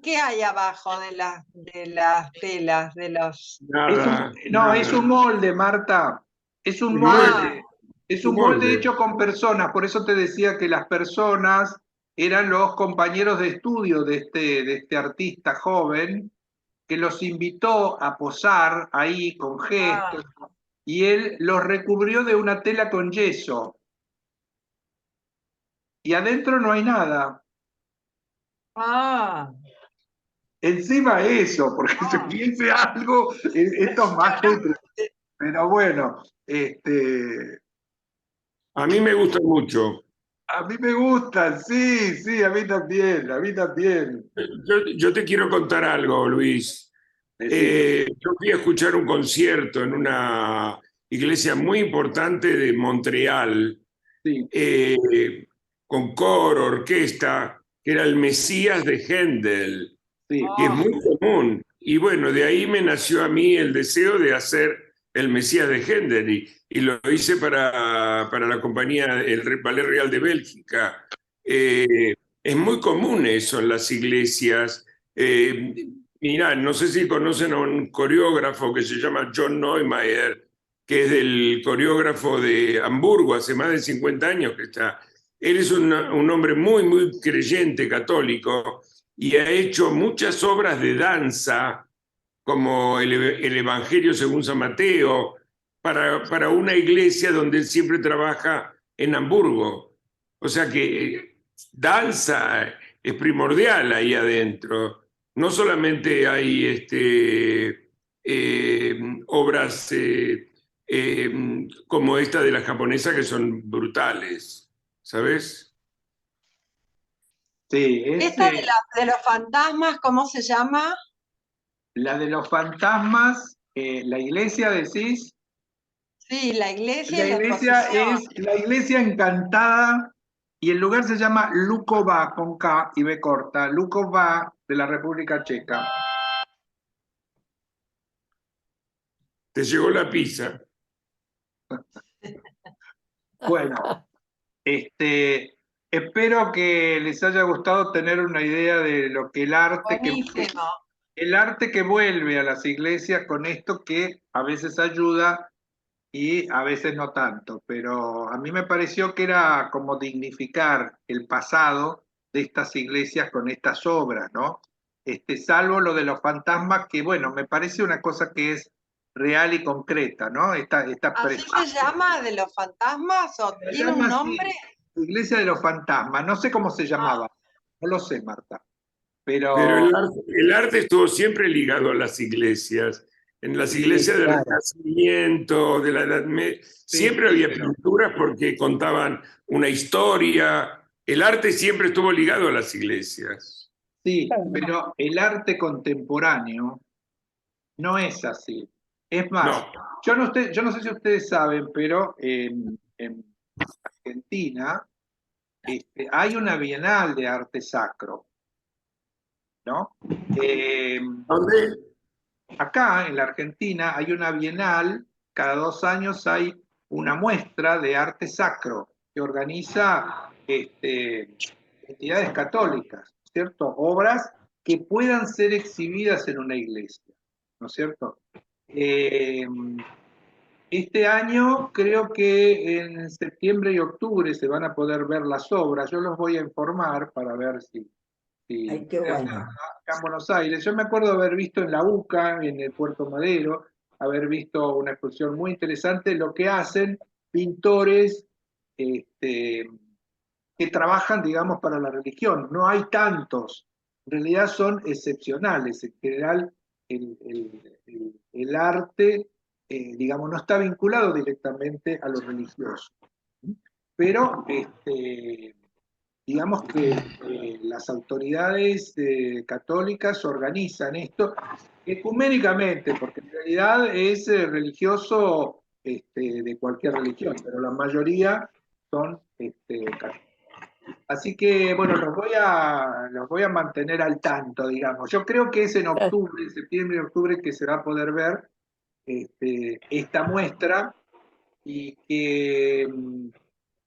¿qué hay abajo de las telas, de los... Nada. Es un molde, Marta. Es un Un molde. Es Un un molde molde. hecho con personas. Por eso te decía que las personas eran los compañeros de estudio de este artista joven que los invitó a posar ahí con gestos y él los recubrió de una tela con yeso. Y adentro no hay nada. Ah, Encima eso, porque se piense algo, esto es más pero bueno, A mí me gusta mucho. a mí me gustan, sí, a mí también, a mí también. Yo te quiero contar algo, Luis. Yo fui a escuchar un concierto en una iglesia muy importante de Montreal, Sí. con coro, orquesta, que era el Mesías de Händel, Sí. que es muy común. Y bueno, de ahí me nació a mí el deseo de hacer el Mesías de Händel y lo hice para la compañía, el Ballet Real de Bélgica. Es muy común eso en las iglesias. Mirá, no sé si conocen a un coreógrafo que se llama John Neumeier, que es el coreógrafo de Hamburgo, hace más de 50 años que está. Él es un hombre muy, muy creyente católico y ha hecho muchas obras de danza, como el Evangelio según San Mateo, para una iglesia donde él siempre trabaja en Hamburgo. O sea que danza es primordial ahí adentro. No solamente hay obras como esta de la japonesa que son brutales, ¿sabes? Sí, Esta de los fantasmas, ¿cómo se llama? la de los fantasmas, la iglesia decís. Sí, la iglesia La y la iglesia exposición. es la iglesia encantada y el lugar se llama Luková con K y B corta, Luková de la República Checa. Te llegó la pizza. Bueno, espero que les haya gustado tener una idea de lo que Buenísimo. el arte que vuelve a las iglesias con esto que a veces ayuda y a veces no tanto, pero a mí me pareció que era como dignificar el pasado de estas iglesias con estas obras, ¿no? Salvo lo de los fantasmas, que bueno, me parece una cosa que es real y concreta, ¿no? ¿Así se llama, de los fantasmas, o Se tiene llama un así, nombre? Iglesia de los Fantasmas, no sé cómo se llamaba, no lo sé, Marta, Pero pero el arte estuvo siempre ligado a las iglesias. En las sí, iglesias del claro. Renacimiento, de la Edad Media, siempre sí, había pero- pinturas porque contaban una historia. El arte siempre estuvo ligado a las iglesias. sí, pero el arte contemporáneo no es así. Es más, No, yo no sé si ustedes saben, pero en Argentina hay una Bienal de arte sacro, ¿no? Eh, ¿dónde? Acá en la Argentina hay una Bienal, cada 2 años hay una muestra de arte sacro que organiza entidades católicas, ¿cierto? Obras que puedan ser exhibidas en una iglesia, ¿no es cierto? Eh, este año creo que en septiembre y octubre se van a poder ver las obras. Yo los voy a informar para ver si Ay, qué bueno. acá en Buenos Aires. Yo me acuerdo haber visto en la UCA, en el Puerto Madero, haber visto una exposición muy interesante, lo que hacen pintores que trabajan, digamos, para la religión. No hay tantos, en realidad son excepcionales. En general, el arte, digamos, no está vinculado directamente a lo religioso. Pero digamos que las autoridades católicas organizan esto ecuménicamente, porque en realidad es religioso de cualquier religión, pero la mayoría son católicos. Así que, bueno, los voy a mantener al tanto, digamos. Yo creo que es en octubre, en septiembre y octubre, que se va a poder ver esta muestra y que,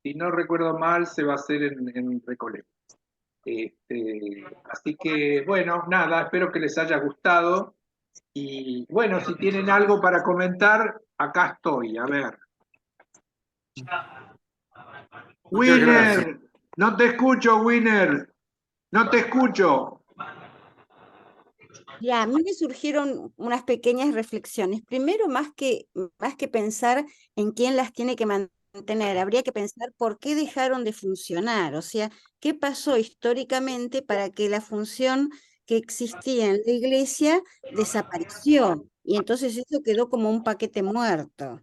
si no recuerdo mal, se va a hacer en Recoleta. Así que, bueno, nada, espero que les haya gustado. Y bueno, si tienen algo para comentar, acá estoy, a ver. Muchas gracias. Winner, no te escucho, Winner, no te escucho. Ya, a mí me surgieron unas pequeñas reflexiones. Primero, más que pensar en quién las tiene que mantener, habría que pensar por qué dejaron de funcionar, o sea, qué pasó históricamente para que la función que existía en la iglesia desapareció. Y entonces eso quedó como un paquete muerto.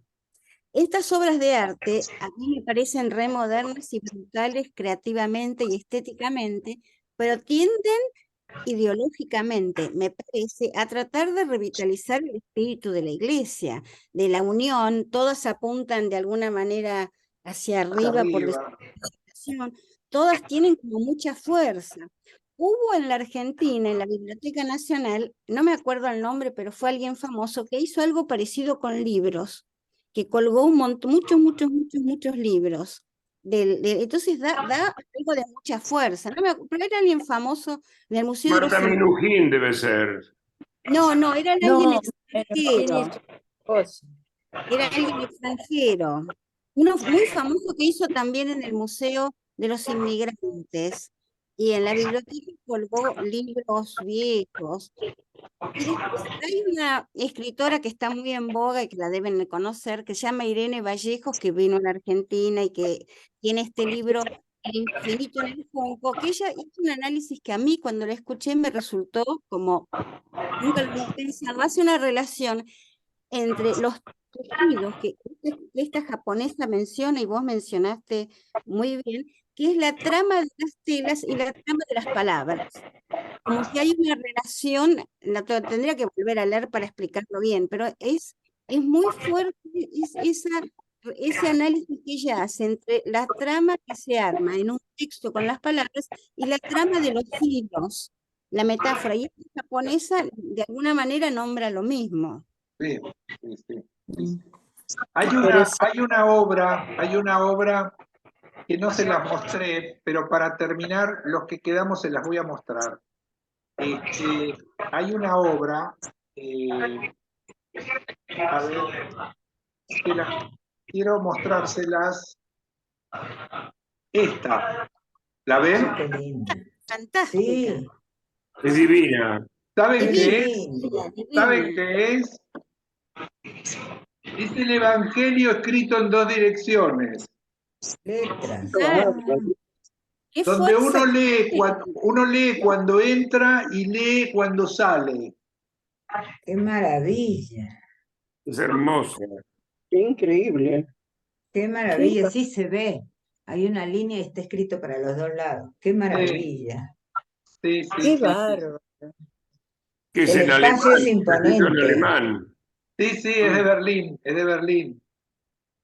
Estas obras de arte a mí me parecen re modernas y brutales creativamente y estéticamente, pero tienden ideológicamente, me parece, a tratar de revitalizar el espíritu de la iglesia, de la unión. Todas apuntan de alguna manera hacia arriba, por Arriba. decisión, todas tienen como mucha fuerza. Hubo en la Argentina, en la Biblioteca Nacional, no me acuerdo el nombre, pero fue alguien famoso que hizo algo parecido con libros, que colgó muchos libros. Entonces da algo de mucha fuerza. Pero era alguien famoso del Museo de los Marta Minujín debe ser. No, era alguien No, extranjero. cosa. Era alguien extranjero. Uno muy famoso que hizo también en el Museo de los inmigrantes y en la biblioteca colgó libros viejos. Y después hay una escritora que está muy en boga y que la deben de conocer, que se llama Irene Vallejos, que vino a la Argentina y que tiene este libro El infinito en el junco, que ella hizo un análisis que a mí cuando la escuché me resultó como, nunca lo había pensado, hace una relación entre los tejidos que esta japonesa menciona y vos mencionaste muy bien, que es la trama de las telas y la trama de las palabras. Como si hay una relación, tendría que volver a leer para explicarlo bien, pero es muy fuerte ese análisis que ella hace entre la trama que se arma en un texto con las palabras y la trama de los hilos, la metáfora. Y esta japonesa de alguna manera nombra lo mismo. Sí, sí, sí, sí. Hay una obra que no se las mostré, pero para terminar, los que quedamos se las voy a mostrar. Hay una obra, a ver, quiero mostrárselas. Esta, ¿la ven? Qué linda. Fantástica. Sí, Es divina. ¿Saben Divina, qué es? divina. ¿Saben qué es? Es el Evangelio escrito en 2 direcciones, letras. Ah, qué donde fuerza. uno lee cuando entra y lee cuando sale. Qué maravilla. Es hermoso. Qué increíble. Qué maravilla. Sí se ve. Hay una línea y está escrito para los dos lados. Qué maravilla. Sí, sí, Qué sí, sí. bárbaro. Que es El en espacio alemán. es escrito en imponente. alemán. Sí, sí, es de Berlín, es de Berlín.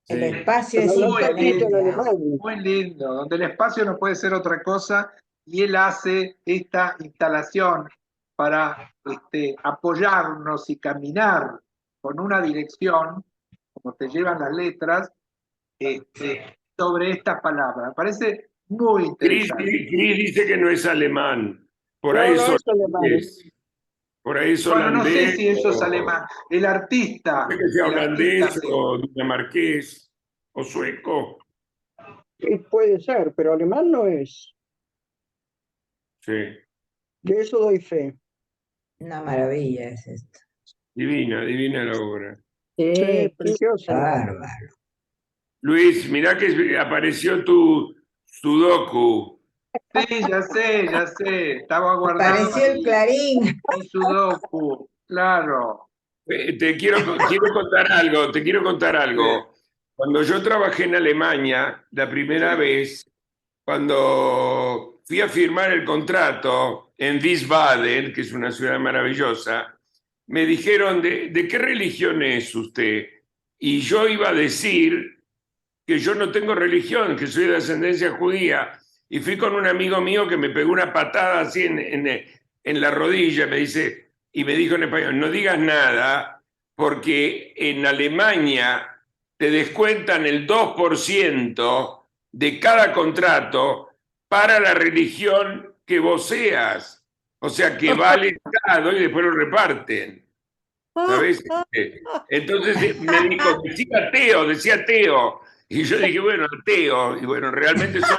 El Sí. espacio es Pero no está escrito en imponente. alemán. Muy lindo, donde el espacio no puede ser otra cosa y él hace esta instalación para apoyarnos y caminar con una dirección, como te llevan las letras, sobre estas palabras. Me parece muy Chris interesante. dice que no es alemán. Por No, ahí es no es alemán. holandés. Por ahí es Bueno, no sé holandés. si eso es alemán. El artista, No sé que sea el artista, holandés o dinamarqués o sueco. Sí, puede ser, pero alemán no es. Sí. De eso doy fe. Una maravilla es esto. Divina, divina la obra. Sí, Qué preciosa. Bárbaro. Luis, mirá que apareció tu sudoku. Sí, ya sé. Estaba guardado Pareció el Clarín. mi sudoku, claro. Te quiero contar algo. Cuando yo trabajé en Alemania, la primera vez, cuando fui a firmar el contrato en Wiesbaden, que es una ciudad maravillosa, me dijeron, ¿de qué religión es usted? Y yo iba a decir que yo no tengo religión, que soy de ascendencia judía. Y fui con un amigo mío que me pegó una patada así en la rodilla, y me dijo en español, no digas nada, porque en Alemania te descuentan el 2% de cada contrato para la religión que vos seas. O sea, que va al Estado y después lo reparten. ¿Sabes? Entonces me dijo, decía ateo. Y yo dije, bueno, ateo. Y bueno, realmente soy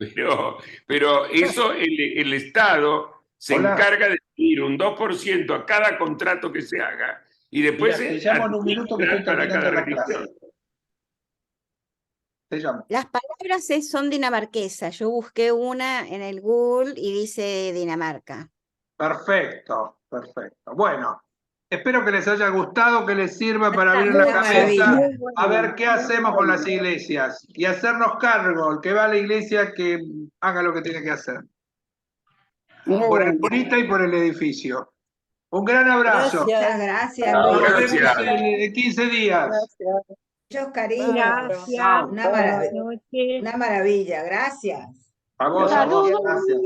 ateo. Pero eso el Estado se Hola. encarga de pedir un 2% a cada contrato que se haga. Y después Mira, te llamo en un minuto que estoy para cada terminando la religión. clase. Te llamo. Las palabras son dinamarquesas. Yo busqué una en el Google y dice Dinamarca. Perfecto. Bueno, espero que les haya gustado, que les sirva para abrir Una la cabeza, maravilla. a ver qué hacemos con las iglesias y hacernos cargo. El que va a la iglesia que haga lo que tiene que hacer. Muy Por el bueno. curita y por el edificio. Un gran abrazo. Muchas gracias, Luis. Nos vemos Gracias. en 15 días. Gracias. Muchos cariños. Gracias. Una Buenas maravilla. noches. Una maravilla. Gracias. A vos, Saludos. gracias.